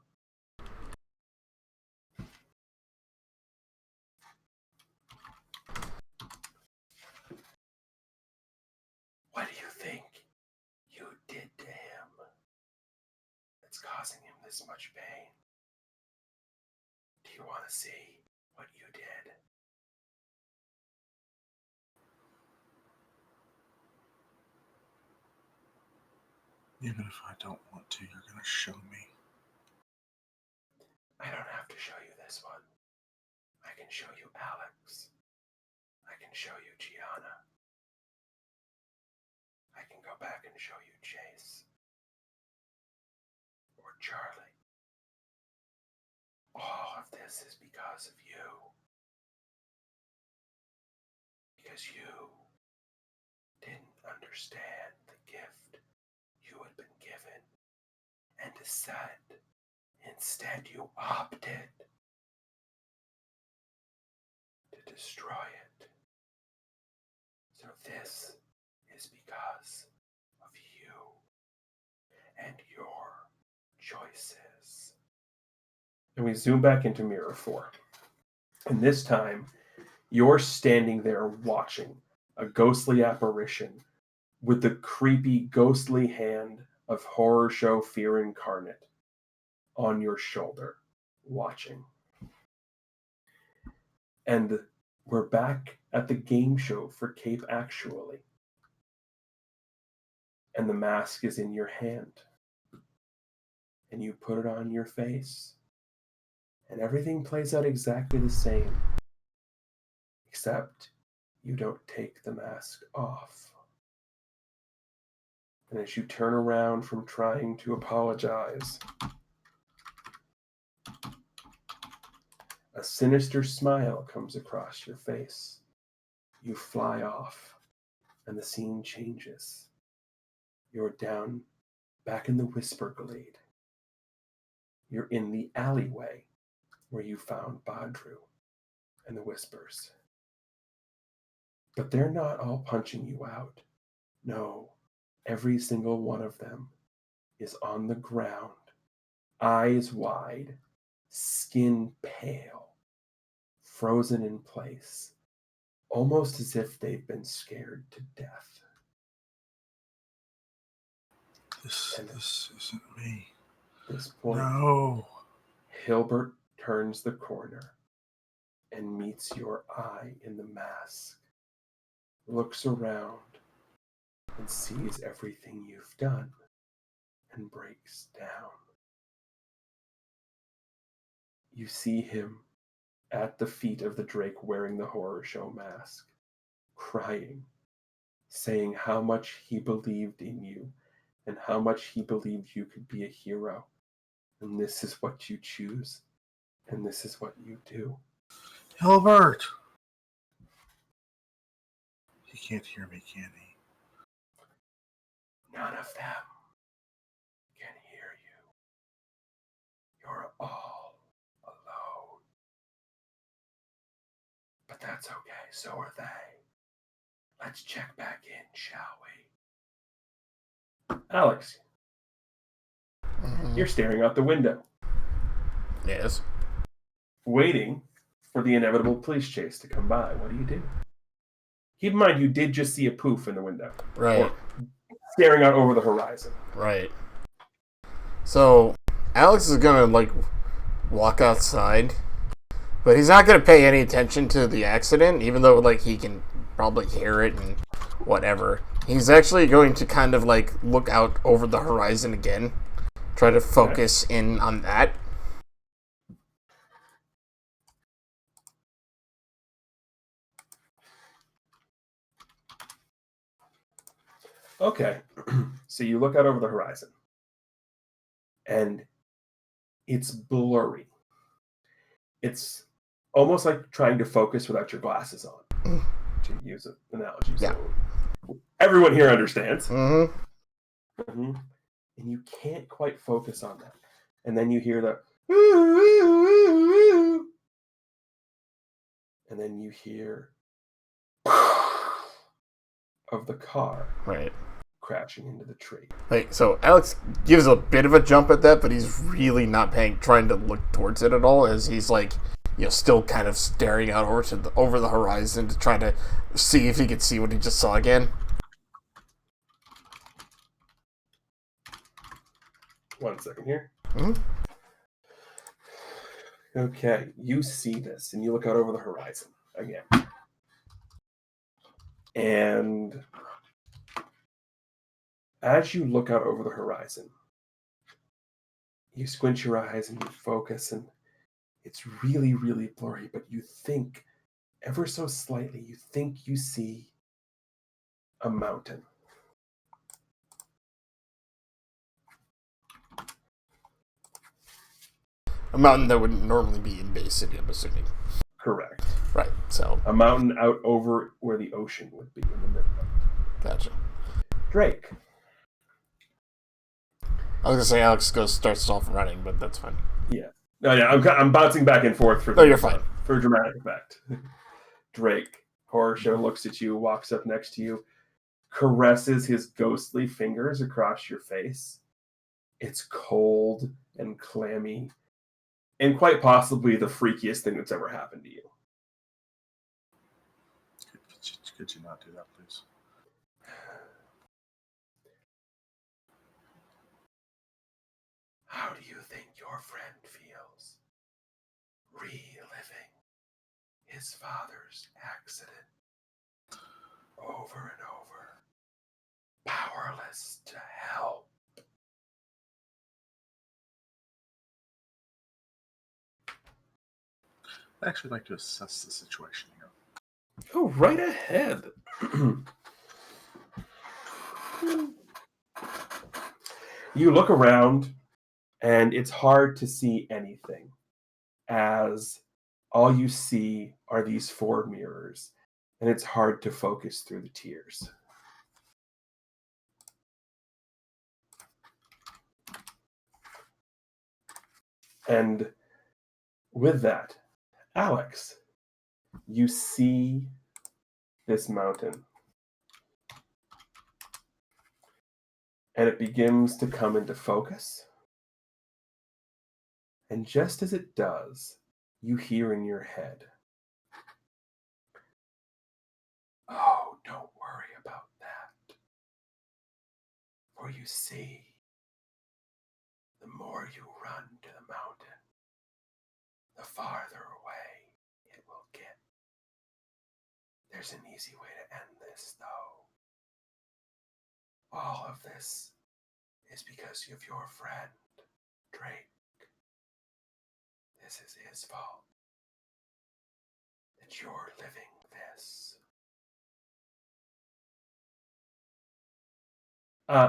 Speaker 1: What do you think you did to him that's causing him this much pain? Do you want to see what you did?
Speaker 3: Even if I don't want to, you're going to show me.
Speaker 1: I don't have to show you this one. I can show you Alex. I can show you Gianna. I can go back and show you Chase. Or Charlie. All of this is because of you. Because you didn't understand the gift you had been given. And instead you opted to destroy it. So this is because choices. And we zoom back into Mirror 4. And this time, you're standing there watching a ghostly apparition with the creepy, ghostly hand of horror show fear incarnate on your shoulder, watching. And we're back at the game show for Cape Actually. And the mask is in your hand. And you put it on your face. And everything plays out exactly the same. Except you don't take the mask off. And as you turn around from trying to apologize, a sinister smile comes across your face. You fly off, and the scene changes. You're down, back in the Whisper Glade. You're in the alleyway where you found Badru and the Whispers. But they're not all punching you out. No, every single one of them is on the ground, eyes wide, skin pale, frozen in place, almost as if they've been scared to death.
Speaker 3: This isn't me.
Speaker 1: At this point,
Speaker 3: No.
Speaker 1: Hilbert turns the corner and meets your eye in the mask, looks around, and sees everything you've done, and breaks down. You see him at the feet of the Drake wearing the horror show mask, crying, saying how much he believed in you and how much he believed you could be a hero. And this is what you choose, and this is what you do.
Speaker 3: Hilbert! He can't hear me, can he?
Speaker 1: None of them can hear you. You're all alone. But that's okay, so are they. Let's check back in, shall we? Alex, you're staring out the window,
Speaker 2: Yes.
Speaker 1: waiting for the inevitable police chase to come by. What do you do? Keep in mind, you did just see a poof in the window.
Speaker 2: Right.
Speaker 1: Or staring out over the horizon.
Speaker 2: Right. So, Alex is gonna, walk outside, but he's not gonna pay any attention to the accident, even though, he can probably hear it and whatever. He's actually going to kind of, look out over the horizon again, try to focus in on that.
Speaker 1: Okay. So you look out over the horizon, and it's blurry. It's almost like trying to focus without your glasses on, to use an analogy.
Speaker 2: Yeah.
Speaker 1: So everyone here understands.
Speaker 2: Mm-hmm.
Speaker 1: Mm-hmm. And you can't quite focus on that. And then you hear the and then you hear of the car
Speaker 2: Right.
Speaker 1: crashing into the tree.
Speaker 2: So Alex gives a bit of a jump at that, but he's really not trying to look towards it at all, as he's still kind of staring out over the horizon to try to see if he could see what he just saw again.
Speaker 1: One second here.
Speaker 2: Mm-hmm.
Speaker 1: Okay, you see this, and you look out over the horizon again. And as you look out over the horizon, you squint your eyes and you focus, and it's really, really blurry, but you think, ever so slightly, you think you see a mountain.
Speaker 2: A mountain that wouldn't normally be in Bay City, I'm assuming.
Speaker 1: Correct.
Speaker 2: Right, so.
Speaker 1: A mountain out over where the ocean would be in the Midland.
Speaker 2: Gotcha.
Speaker 1: Drake.
Speaker 2: I was going to say Alex starts off running, but that's fine.
Speaker 1: Yeah. No, yeah, I'm bouncing back and forth for
Speaker 2: you're fine.
Speaker 1: For dramatic effect. Drake, horror show, looks at you, walks up next to you, caresses his ghostly fingers across your face, It's cold and clammy, and quite possibly the freakiest thing that's ever happened to you.
Speaker 3: Could you not do that, please?
Speaker 1: How do you think your friend feels reliving his father's accident over and over, powerless to help?
Speaker 3: I'd actually like to assess the situation here.
Speaker 1: Go right ahead. You look around, and it's hard to see anything, as all you see are these 4 mirrors, and it's hard to focus through the tears. And with that, Alex, you see this mountain, and it begins to come into focus. And just as it does, you hear in your head, "Oh, don't worry about that. For you see, the more you run to the mountain, the farther away it will get. There's an easy way to end this, though. All of this is because of your friend, Drake. This is his fault that you're living this."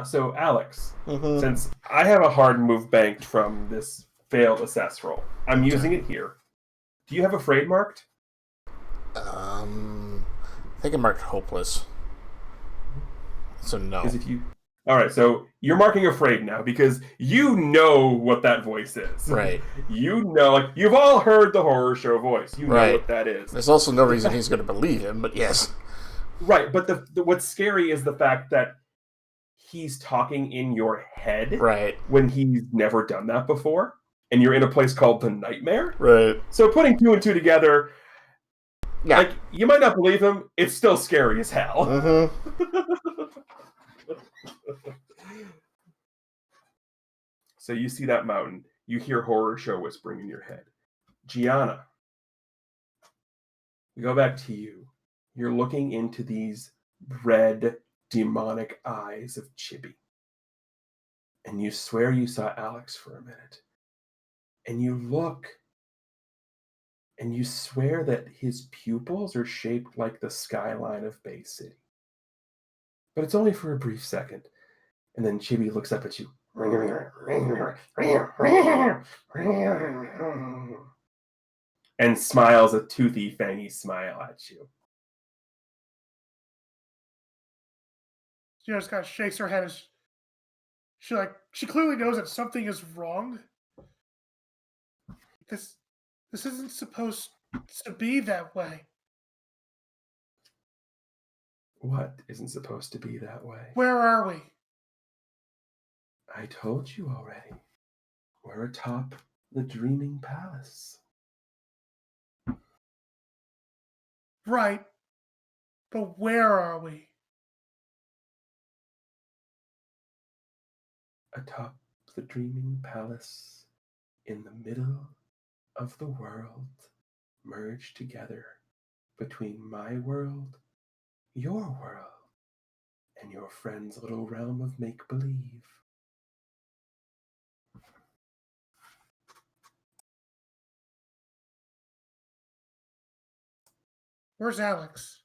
Speaker 1: So, Alex, since I have a hard move banked from this failed assess roll, I'm using it here. Do you have afraid marked?
Speaker 2: I think I marked hopeless. So no.
Speaker 1: All right, so you're marking afraid now because you know what that voice is.
Speaker 2: Right.
Speaker 1: You know, like, you've all heard the horror show voice. You know what that is.
Speaker 2: There's also no reason he's going to believe him, but yes.
Speaker 1: Right, but what's scary is the fact that he's talking in your head,
Speaker 2: right,
Speaker 1: when he's never done that before, and you're in a place called the Nightmare.
Speaker 2: Right.
Speaker 1: So putting 2 and 2 together,
Speaker 2: yeah,
Speaker 1: like, you might not believe him, it's still scary as hell. So you see that mountain, you hear horror show whispering in your head. Gianna, we go back to you. You're looking into these red, demonic eyes of Chibi. And you swear you saw Alex for a minute. And you look, and you swear that his pupils are shaped like the skyline of Bay City. But it's only for a brief second. And then Chibi looks up at you. And smiles a toothy, fangy smile at you.
Speaker 4: She just kind of shakes her head as she clearly knows that something is wrong. This isn't supposed to be that way.
Speaker 1: What isn't supposed to be that way?
Speaker 4: Where are we?
Speaker 1: I told you already. We're atop the Dreaming Palace.
Speaker 4: Right. But where are we?
Speaker 1: Atop the Dreaming Palace, in the middle of the world, merged together between my world, your world, and your friend's little realm of make-believe.
Speaker 4: Where's Alex?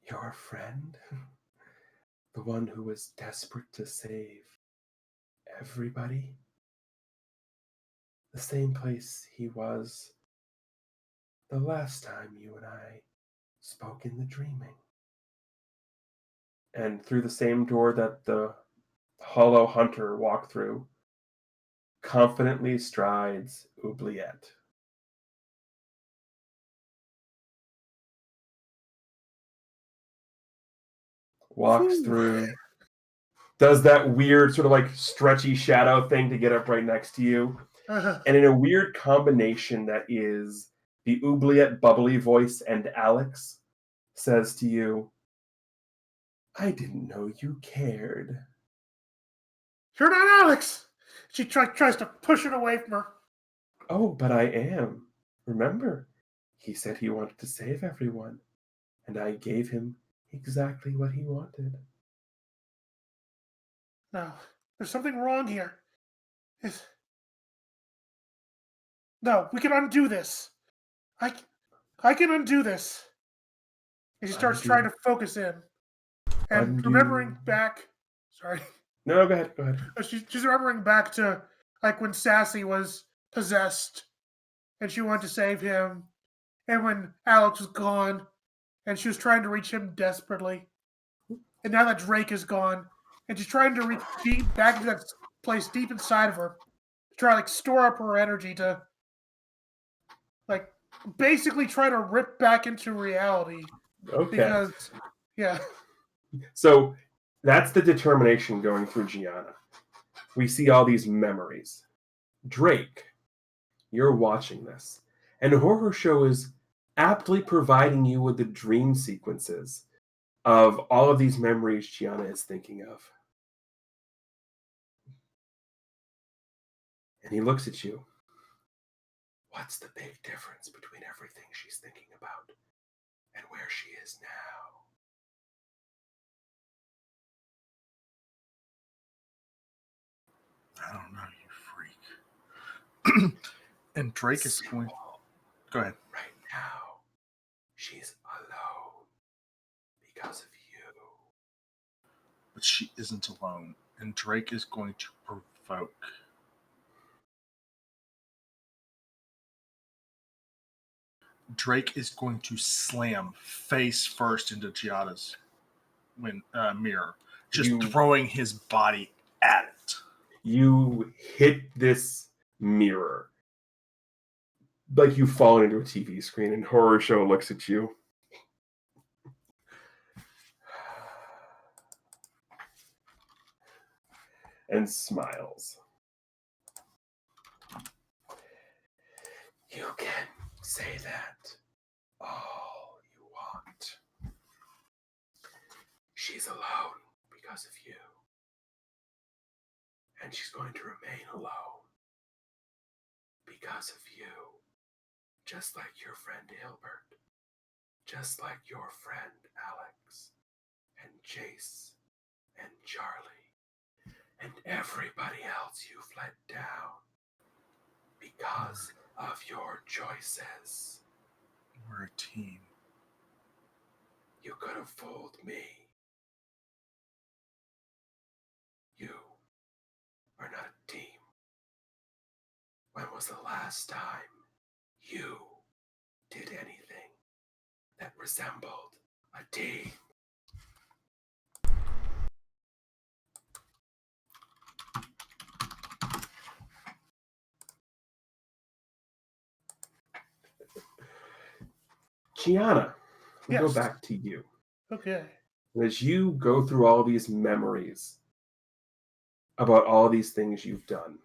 Speaker 1: Your friend? The one who was desperate to save everybody? The same place he was the last time you and I spoke in the dreaming. And through the same door that the hollow hunter walked through, confidently strides Oubliette. Walks through does that weird sort of like stretchy shadow thing to get up right next to you. And in a weird combination that is the oubliette bubbly voice and Alex says to you, I didn't know you cared.
Speaker 4: You're not Alex! She tries to push it away from her.
Speaker 1: Oh, but I am. Remember, he said he wanted to save everyone, and I gave him exactly what he wanted.
Speaker 4: No, there's something wrong here. No, we can undo this. I can undo this. And she starts trying to focus in. And remembering back... Sorry.
Speaker 1: No, go ahead.
Speaker 4: She's remembering back to like when Sassy was possessed and she wanted to save him. And when Alex was gone and she was trying to reach him desperately. And now that Drake is gone and she's trying to reach deep back into that place deep inside of her. To try to like store up her energy to like basically try to rip back into reality.
Speaker 1: Okay.
Speaker 4: Because, yeah.
Speaker 1: So that's the determination going through Gianna. We see all these memories. Drake, you're watching this. And Horror Show is aptly providing you with the dream sequences of all of these memories Gianna is thinking of. And he looks at you. What's the big difference between everything she's thinking about and where she is now?
Speaker 3: I don't know, you freak. And Drake is going... Go ahead.
Speaker 1: Right now, she's alone because of you.
Speaker 3: But she isn't alone. And Drake is going to provoke. Drake is going to slam face first into Giada's mirror, just throwing his body at it.
Speaker 1: You hit this mirror like you've fallen into a TV screen, and Horror Show looks at you. And smiles. You can say that all you want. She's alone because of you. And she's going to remain alone because of you. Just like your friend Hilbert. Just like your friend Alex. And Jace. And Charlie. And everybody else you've let down. Because of your choices.
Speaker 3: We're a team.
Speaker 1: You could have fooled me. You are not a team. When was the last time you did anything that resembled a team? Gianna, we'll go back to you.
Speaker 4: Okay.
Speaker 1: As you go through all these memories about all these things you've done.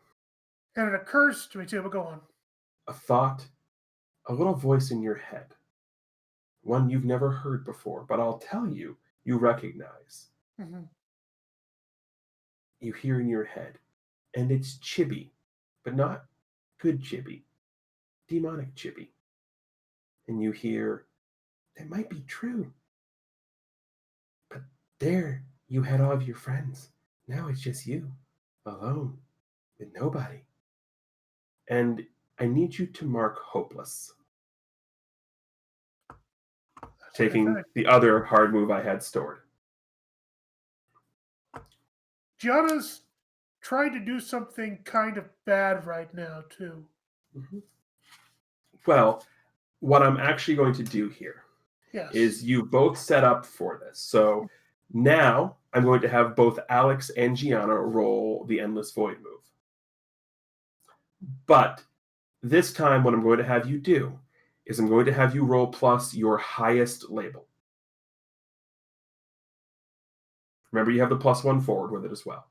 Speaker 4: And it occurs to me too, but go on.
Speaker 1: A thought, a little voice in your head. One you've never heard before, but I'll tell you, you recognize.
Speaker 4: Mm-hmm.
Speaker 1: You hear in your head. And it's Chibi, but not good Chibi. Demonic Chibi. And you hear, that might be true. But there, you had all of your friends. Now it's just you, alone, with nobody. And I need you to mark hopeless. Taking the other hard move I had stored.
Speaker 4: Gianna's trying to do something kind of bad right now, too.
Speaker 1: Mm-hmm. Well, what I'm actually going to do here is you both set up for this. So now I'm going to have both Alex and Gianna roll the Endless Void move. But this time what I'm going to have you do is I'm going to have you roll plus your highest label. Remember, you have the +1 forward with it as well.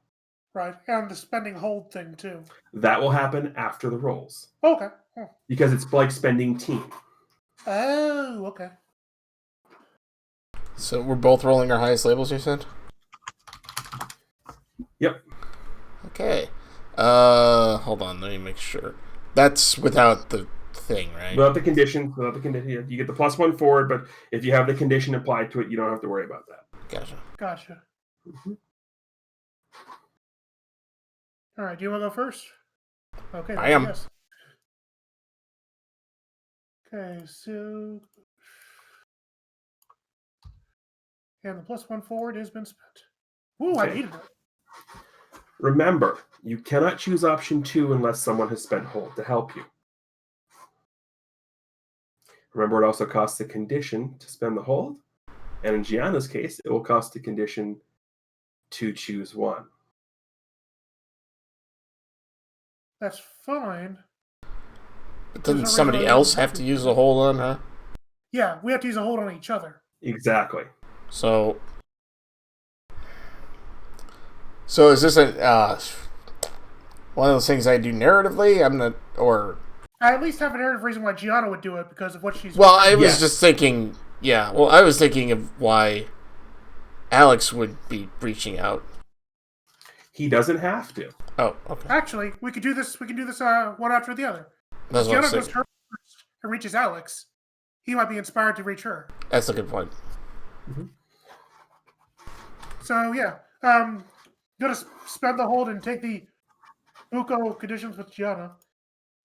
Speaker 4: Right, and the spending hold thing too.
Speaker 1: That will happen after the rolls.
Speaker 4: Okay. Oh.
Speaker 1: Because it's like spending team.
Speaker 4: Oh, okay.
Speaker 2: So we're both rolling our highest labels, you said?
Speaker 1: Yep.
Speaker 2: Okay. Hold on, let me make sure. That's without the thing, right?
Speaker 1: Without the condition, you get the +1 forward, but if you have the condition applied to it, you don't have to worry about that.
Speaker 2: Gotcha.
Speaker 1: Mm-hmm.
Speaker 4: All right, do you want to go first? Okay.
Speaker 2: I am.
Speaker 4: Yes. Okay, so... And the +1 forward has been spent. Ooh, I needed it.
Speaker 1: Remember, you cannot choose option 2 unless someone has spent hold to help you. Remember, it also costs a condition to spend the hold, and in Gianna's case, it will cost a condition to choose one.
Speaker 4: That's fine.
Speaker 2: But doesn't somebody else have to use a hold on her?
Speaker 4: Yeah, we have to use a hold on each other.
Speaker 1: Exactly.
Speaker 2: So is this a one of those things I do narratively? I'm not, or
Speaker 4: I at least have a narrative reason why Gianna would do it because of what she's.
Speaker 2: Well, I was just thinking. Yeah. Well, I was thinking of why Alex would be reaching out.
Speaker 1: He doesn't have to.
Speaker 2: Oh, okay.
Speaker 4: Actually, we could do this. We can do this one after the other.
Speaker 2: That's what I was
Speaker 4: Gianna goes
Speaker 2: thinking.
Speaker 4: first and reaches Alex. He might be inspired to reach her.
Speaker 2: That's a good point.
Speaker 1: Mm-hmm.
Speaker 4: So yeah, gonna spend the hold and take the Uko conditions with Gianna,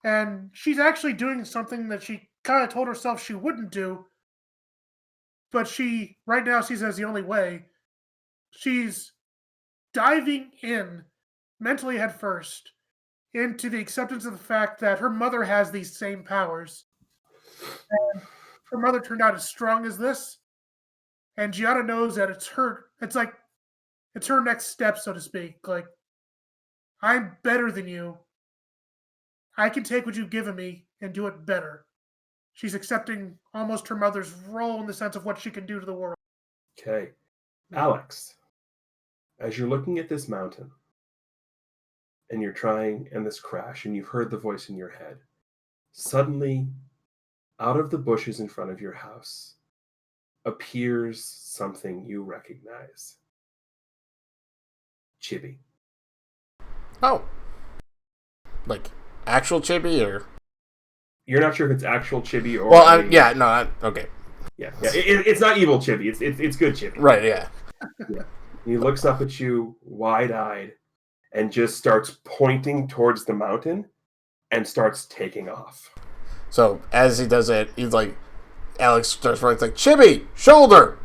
Speaker 4: and she's actually doing something that she kind of told herself she wouldn't do, but she right now sees it as the only way. She's diving in mentally head first into the acceptance of the fact that her mother has these same powers, and her mother turned out as strong as this, and Gianna knows that it's her. It's her next step, so to speak. Like, I'm better than you. I can take what you've given me and do it better. She's accepting almost her mother's role in the sense of what she can do to the world.
Speaker 1: Okay. Alex, as you're looking at this mountain, and you're trying, and this crash, and you've heard the voice in your head, suddenly, out of the bushes in front of your house, appears something you recognize. Chibi.
Speaker 2: Oh. Like, actual Chibi, or?
Speaker 1: You're not sure if it's actual Chibi or...
Speaker 2: Well, okay.
Speaker 1: Yeah. It's not evil Chibi. It's good Chibi.
Speaker 2: Right, yeah.
Speaker 1: Yeah. He looks up at you, wide-eyed, and just starts pointing towards the mountain and starts taking off.
Speaker 2: So, as he does it, he's like, Alex starts running, like, Chibi, shoulder!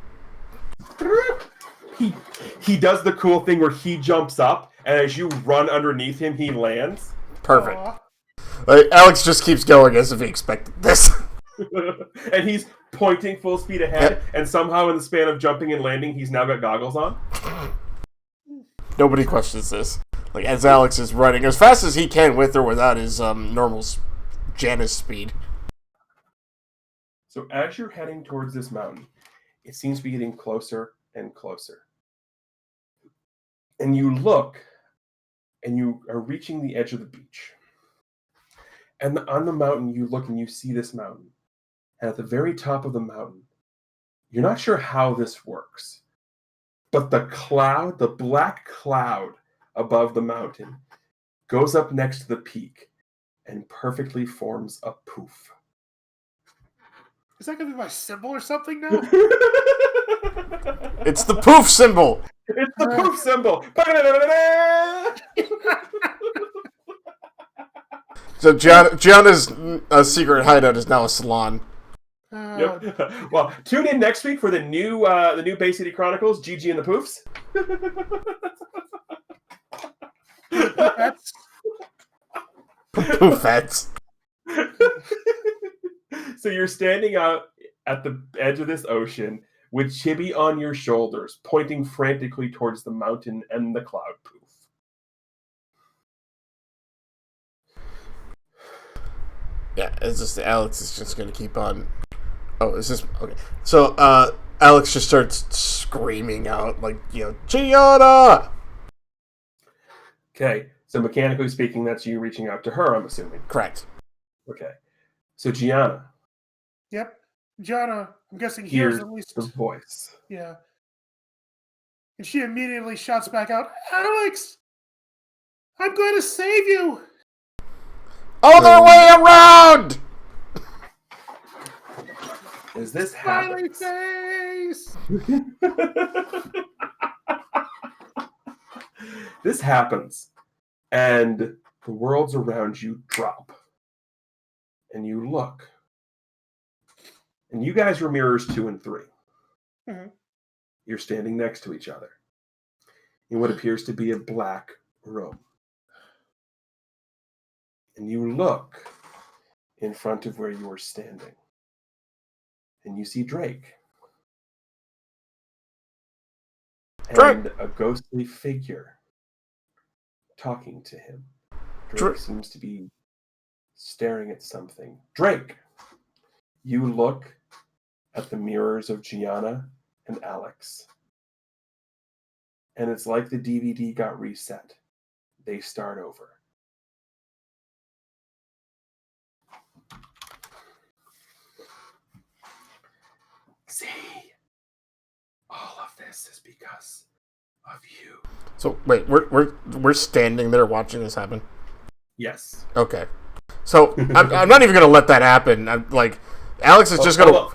Speaker 1: He does the cool thing where he jumps up, and as you run underneath him, he lands.
Speaker 2: Perfect. Like, Alex just keeps going as if he expected this.
Speaker 1: And he's pointing full speed ahead, and somehow in the span of jumping and landing, he's now got goggles on.
Speaker 2: Nobody questions this. Like, as Alex is running as fast as he can with or without his normal Janus speed.
Speaker 1: So as you're heading towards this mountain, it seems to be getting closer and closer. And you look, and you are reaching the edge of the beach. And on the mountain, you look and you see this mountain. And at the very top of the mountain, you're not sure how this works, but the black cloud above the mountain, goes up next to the peak and perfectly forms a poof.
Speaker 4: Is that going to be my symbol or something now?
Speaker 2: It's the poof symbol!
Speaker 1: It's the poof symbol!
Speaker 2: So Gianna's secret hideout is now a salon.
Speaker 1: Yep. Well, tune in next week for the new Bay City Chronicles, Gigi and the Poofs.
Speaker 2: Poofettes.
Speaker 1: So you're standing out at the edge of this ocean with Chibi on your shoulders, pointing frantically towards the mountain and the cloud poof.
Speaker 2: Yeah, it's just Alex is just going to keep on. Oh, is this okay? So Alex just starts screaming out, like, Gianna!
Speaker 1: Okay, so mechanically speaking, that's you reaching out to her, I'm assuming.
Speaker 2: Correct.
Speaker 1: Okay. So Gianna.
Speaker 4: Yep. Gianna, I'm guessing
Speaker 1: hears
Speaker 4: hears at least.
Speaker 1: the voice.
Speaker 4: Yeah. And she immediately shouts back out, Alex! I'm going to save you!
Speaker 2: Other way around!
Speaker 1: As this
Speaker 4: Smiley
Speaker 1: happens.
Speaker 4: face!
Speaker 1: This happens. And the worlds around you drop. And you look. And you guys were mirrors 2 and 3.
Speaker 4: Mm-hmm.
Speaker 1: You're standing next to each other in what appears to be a black room. And you look in front of where you are standing. And you see Drake. And a ghostly figure talking to him. Drake seems to be staring at something. Drake! You look at the mirrors of Gianna and Alex. And it's like the DVD got reset. They start over. See, all of this is because of you.
Speaker 2: So wait, we're standing there watching this happen.
Speaker 1: Yes.
Speaker 2: Okay. So I'm not even gonna let that happen. I'm like, Alex is just gonna.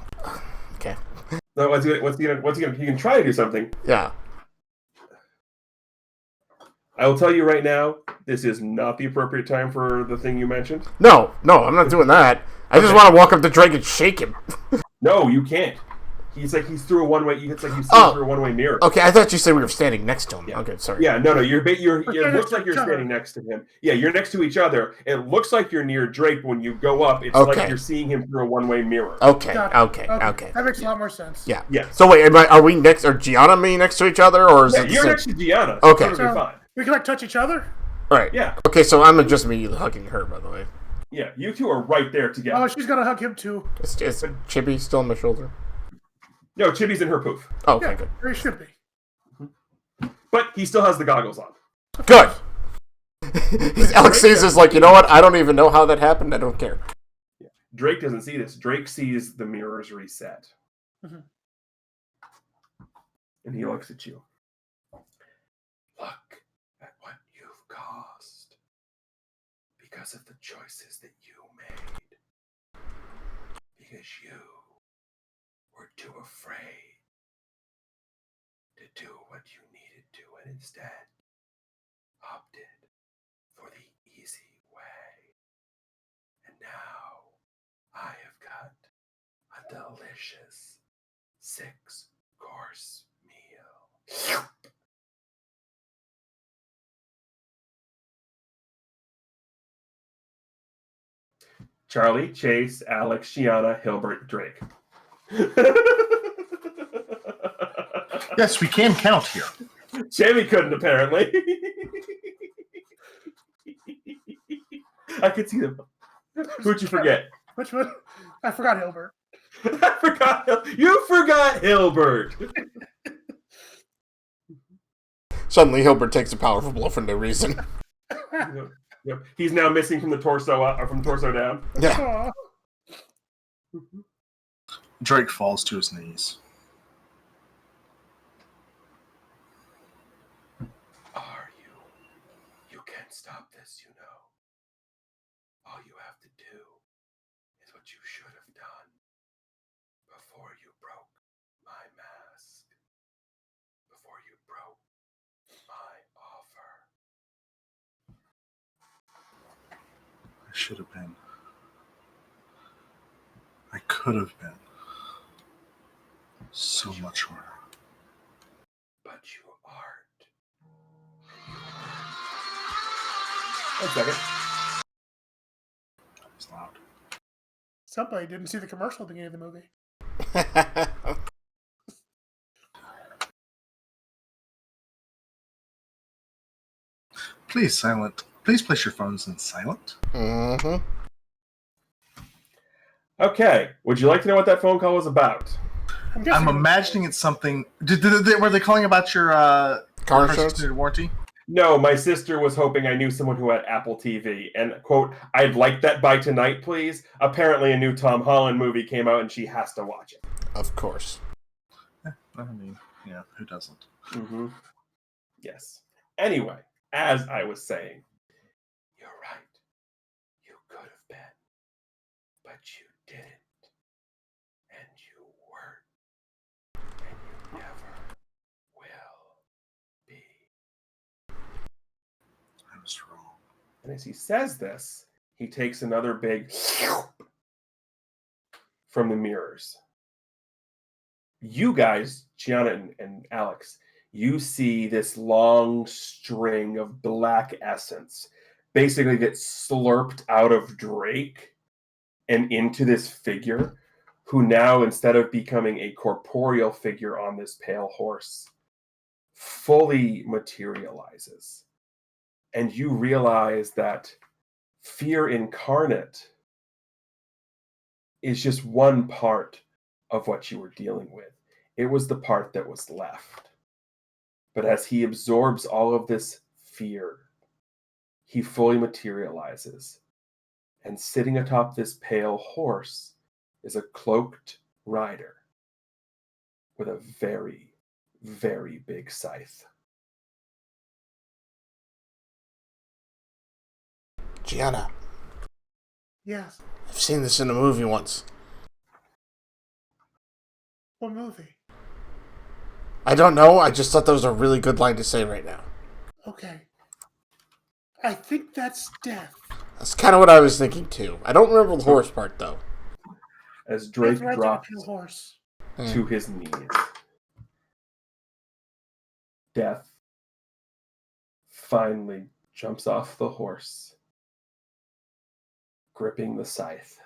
Speaker 2: Okay.
Speaker 1: No, what's he gonna? He can try to do something.
Speaker 2: Yeah.
Speaker 1: I will tell you right now, this is not the appropriate time for the thing you mentioned.
Speaker 2: No, I'm not doing that. I just want to walk up to Drake and shake him.
Speaker 1: No, you can't. He's through a one-way. It's like he's through a one-way mirror.
Speaker 2: Okay, I thought you said we were standing next to him.
Speaker 1: Yeah.
Speaker 2: Okay, sorry.
Speaker 1: Yeah, no. It looks like you're standing next to him. Yeah, you're next to each other. It looks like you're near Drake. When you go up, it's like you're seeing him through a one-way mirror.
Speaker 2: Okay.
Speaker 4: That makes a lot more sense.
Speaker 2: Yeah.
Speaker 1: Yeah.
Speaker 2: So wait, are we next? Are Gianna and me next to each other, or is it
Speaker 1: you're next to Gianna?
Speaker 2: Okay.
Speaker 1: So it'll be fine.
Speaker 4: We can touch each other?
Speaker 2: Right.
Speaker 1: Yeah.
Speaker 2: Okay, so I'm just immediately hugging her, by the way.
Speaker 1: Yeah, you two are right there together.
Speaker 4: Oh, she's gonna hug him too.
Speaker 2: Is Chippy still on my shoulder?
Speaker 1: No, Chibi's in her poof.
Speaker 2: Oh, okay, good.
Speaker 4: He should be.
Speaker 1: But he still has the goggles on.
Speaker 2: Good. Alex sees this like, you know what? I don't even know how that happened. I don't care.
Speaker 1: Yeah. Drake doesn't see this. Drake sees the mirrors reset.
Speaker 4: Mm-hmm.
Speaker 1: And he looks at you. Look at what you've caused. Because of the choices that you made. Because you were too afraid to do what you needed to, and instead opted for the easy way. And now I have got a delicious 6-course meal. Charlie, Chase, Alex, Gianna, Hilbert, Drake.
Speaker 3: Yes, we can count here.
Speaker 1: Jamie couldn't, apparently. I could see them. Who'd you forget?
Speaker 4: Which one? I forgot Hilbert.
Speaker 1: You forgot Hilbert.
Speaker 2: Suddenly, Hilbert takes a powerful blow for no reason.
Speaker 1: Yep. He's now missing from the torso up, or from the torso down.
Speaker 2: Yeah.
Speaker 3: Drake falls to his knees.
Speaker 1: Are you? You can't stop this, you know. All you have to do is what you should have done before you broke my mask. Before you broke my offer.
Speaker 3: I should have been. I could have been. So much more.
Speaker 1: But you aren't. 1 second.
Speaker 3: It's loud.
Speaker 4: Somebody didn't see the commercial at the beginning of the movie.
Speaker 3: Please place your phones in silent.
Speaker 2: Mm-hmm.
Speaker 1: Okay. Would you like to know what that phone call was about?
Speaker 3: I'm imagining it's something. Were they calling about your
Speaker 2: car insurance
Speaker 3: extended warranty?
Speaker 1: No, my sister was hoping I knew someone who had Apple TV. And, quote, I'd like that by tonight, please. Apparently a new Tom Holland movie came out and she has to watch it.
Speaker 2: Of course.
Speaker 3: I mean, yeah, who doesn't?
Speaker 1: Mm-hmm. Yes. Anyway, as I was saying, you're right. You could have been, but you didn't. And you weren't. And you never will be.
Speaker 3: I was wrong.
Speaker 1: And as he says this, he takes another big from the mirrors. You guys, Gianna and Alex, you see this long string of black essence basically get slurped out of Drake and into this figure who now, instead of becoming a corporeal figure on this pale horse, fully materializes. And you realize that fear incarnate is just one part of what you were dealing with. It was the part that was left. But as he absorbs all of this fear, he fully materializes. And sitting atop this pale horse is a cloaked rider with a very, very big scythe.
Speaker 2: Gianna,
Speaker 4: Yes.
Speaker 2: I've seen this in a movie once.
Speaker 4: What movie?
Speaker 2: I don't know. I just thought that was a really good line to say right now.
Speaker 4: Okay. I think that's Death.
Speaker 2: That's kind of what I was thinking too. I don't remember the horse part though.
Speaker 1: As Drake
Speaker 4: Death rides on a
Speaker 1: drops
Speaker 4: pale horse.
Speaker 1: to his knees, Death finally jumps off the horse, gripping the scythe,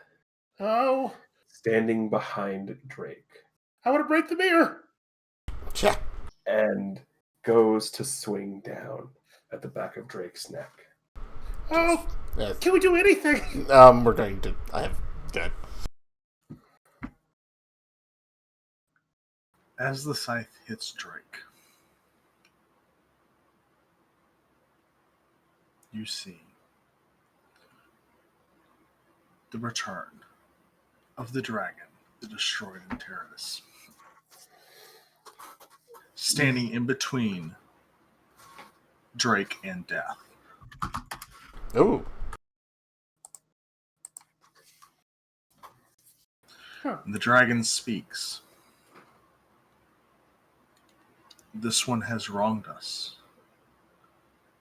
Speaker 4: Oh,
Speaker 1: standing behind Drake,
Speaker 4: I want to break the mirror.
Speaker 2: Check.
Speaker 1: and goes to swing down at the back of Drake's neck.
Speaker 4: Oh,
Speaker 2: Yeah.
Speaker 4: can we do anything?
Speaker 2: We're going to. I have good.
Speaker 3: As the scythe hits Drake, you see the return of the dragon that destroyed Enteris, standing in between Drake and Death.
Speaker 2: Ooh.
Speaker 3: And the dragon speaks. This one has wronged us,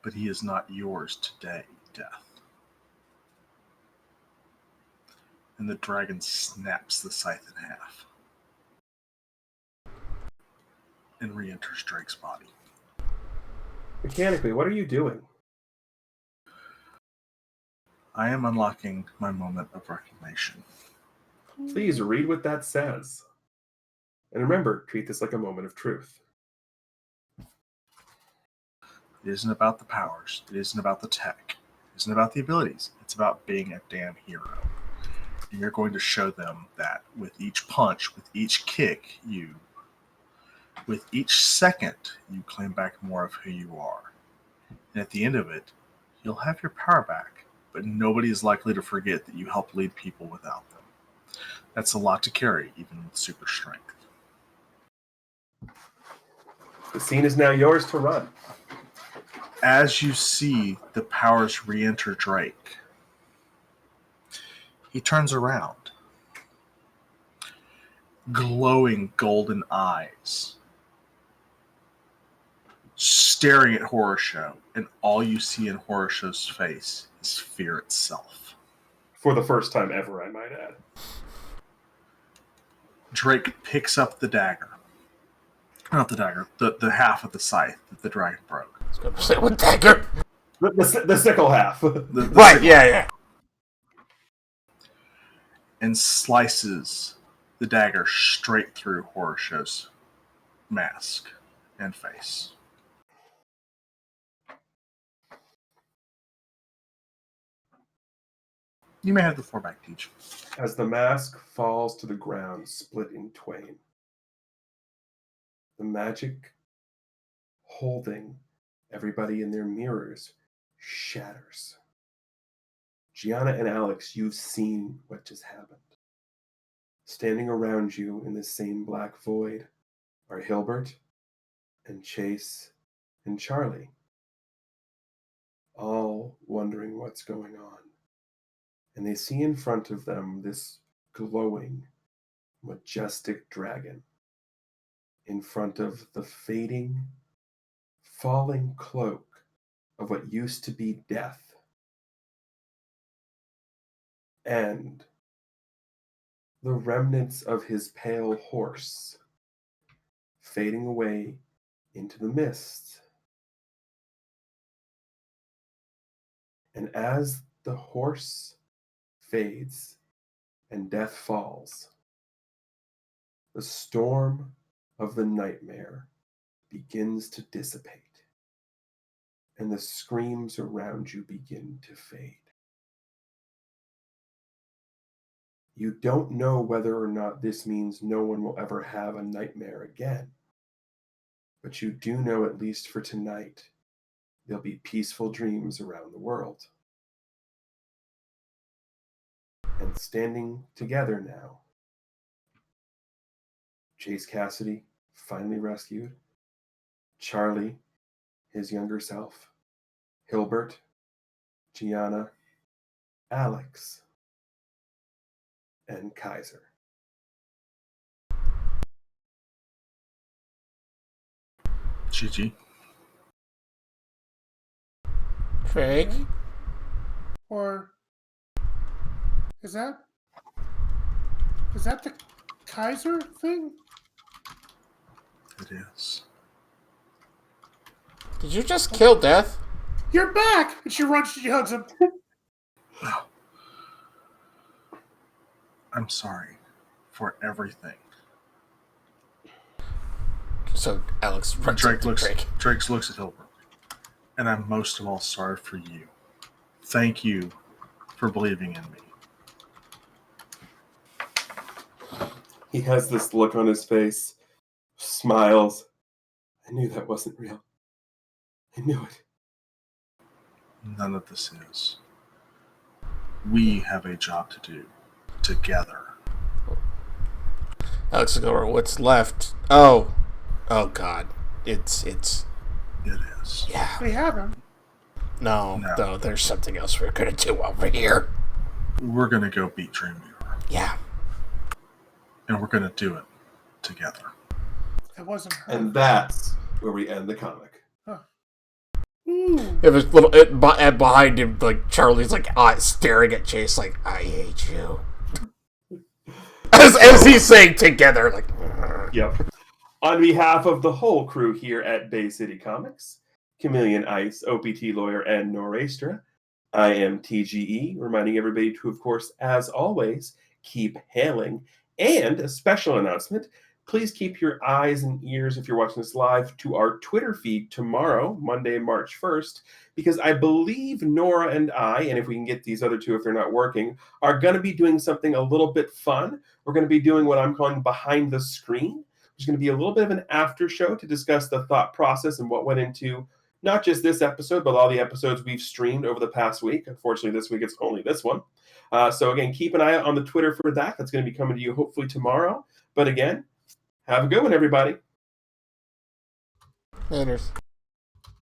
Speaker 3: but he is not yours today, Death. And the dragon snaps the scythe in half and re-enters Drake's body.
Speaker 1: Mechanically, what are you doing?
Speaker 3: I am unlocking my moment of recognition.
Speaker 1: Please read what that says. And remember, treat this like a moment of truth.
Speaker 3: It isn't about the powers. It isn't about the tech. It isn't about the abilities. It's about being a damn hero. And you're going to show them that with each punch, with each kick, with each second, you claim back more of who you are. And at the end of it, you'll have your power back, but nobody is likely to forget that you helped lead people without them. That's a lot to carry, even with super strength.
Speaker 1: The scene is now yours to run.
Speaker 3: As you see the powers re-enter Drake, he turns around. Glowing golden eyes, staring at Horrorshow, and all you see in Horrorshow's face is fear itself.
Speaker 1: For the first time ever, I might add.
Speaker 3: Drake picks up the dagger. Not the dagger, the half of the scythe that the dragon broke.
Speaker 2: I was going to say, what dagger?
Speaker 1: The sickle half.
Speaker 3: The
Speaker 2: Right,
Speaker 3: sickle,
Speaker 2: yeah.
Speaker 3: and slices the dagger straight through Horrorshow's mask and face. You may have the floor back, Teach.
Speaker 1: As the mask falls to the ground, split in twain, the magic holding everybody in their mirrors shatters. Gianna and Alex, you've seen what just happened. Standing around you in the same black void are Hilbert and Chase and Charlie, all wondering what's going on. And they see in front of them this glowing, majestic dragon in front of the fading, falling cloak of what used to be death. And the remnants of his pale horse fading away into the mist. And as the horse fades and death falls, the storm of the nightmare begins to dissipate, and the screams around you begin to fade. You don't know whether or not this means no one will ever have a nightmare again, but you do know, at least for tonight, there'll be peaceful dreams around the world. And standing together now, Chase Cassidy, finally rescued, Charlie, his younger self, Hilbert, Gianna, Alex, and Kaiser.
Speaker 3: GG.
Speaker 2: Fake.
Speaker 4: Or is that the Kaiser thing?
Speaker 3: It is.
Speaker 2: Did you just kill Death?
Speaker 4: You're back! And she hugs him.
Speaker 3: I'm sorry for everything.
Speaker 2: So Alex runs
Speaker 3: Drake
Speaker 2: up to
Speaker 3: looks.
Speaker 2: Drake.
Speaker 3: Drake looks at Hilbert, and I'm most of all sorry for you. Thank you for believing in me.
Speaker 1: He has this look on his face, smiles. I knew that wasn't real. I knew it.
Speaker 3: None of this is. We have a job to do together.
Speaker 2: Alex will go, what's left? Oh God. It's
Speaker 3: It is.
Speaker 2: yeah.
Speaker 4: We have him.
Speaker 2: No, there's something else we're gonna do while we're here.
Speaker 3: We're gonna go beat Dreamweaver,
Speaker 2: Yeah.
Speaker 3: and we're gonna do it together.
Speaker 4: It wasn't her.
Speaker 1: And that's where we end the comic.
Speaker 4: Ooh.
Speaker 2: It was behind him, like Charlie's like staring at Chase, like I hate you. As he's saying together, like.
Speaker 1: Yep. On behalf of the whole crew here at Bay City Comics, Chameleon Ice, OPT Lawyer, and Norastra, I am TGE, reminding everybody to, of course, as always, keep hailing. And a special announcement, please keep your eyes and ears, if you're watching this live, to our Twitter feed tomorrow, Monday, March 1st, because I believe Nora and I, and if we can get these other two if they're not working, are going to be doing something a little bit fun. We're going to be doing what I'm calling Behind the Screen. There's going to be a little bit of an after show to discuss the thought process and what went into not just this episode, but all the episodes we've streamed over the past week. Unfortunately, this week it's only this one. So again, keep an eye out on the Twitter for that. That's going to be coming to you hopefully tomorrow. But again, have a good one, everybody.
Speaker 2: Laters.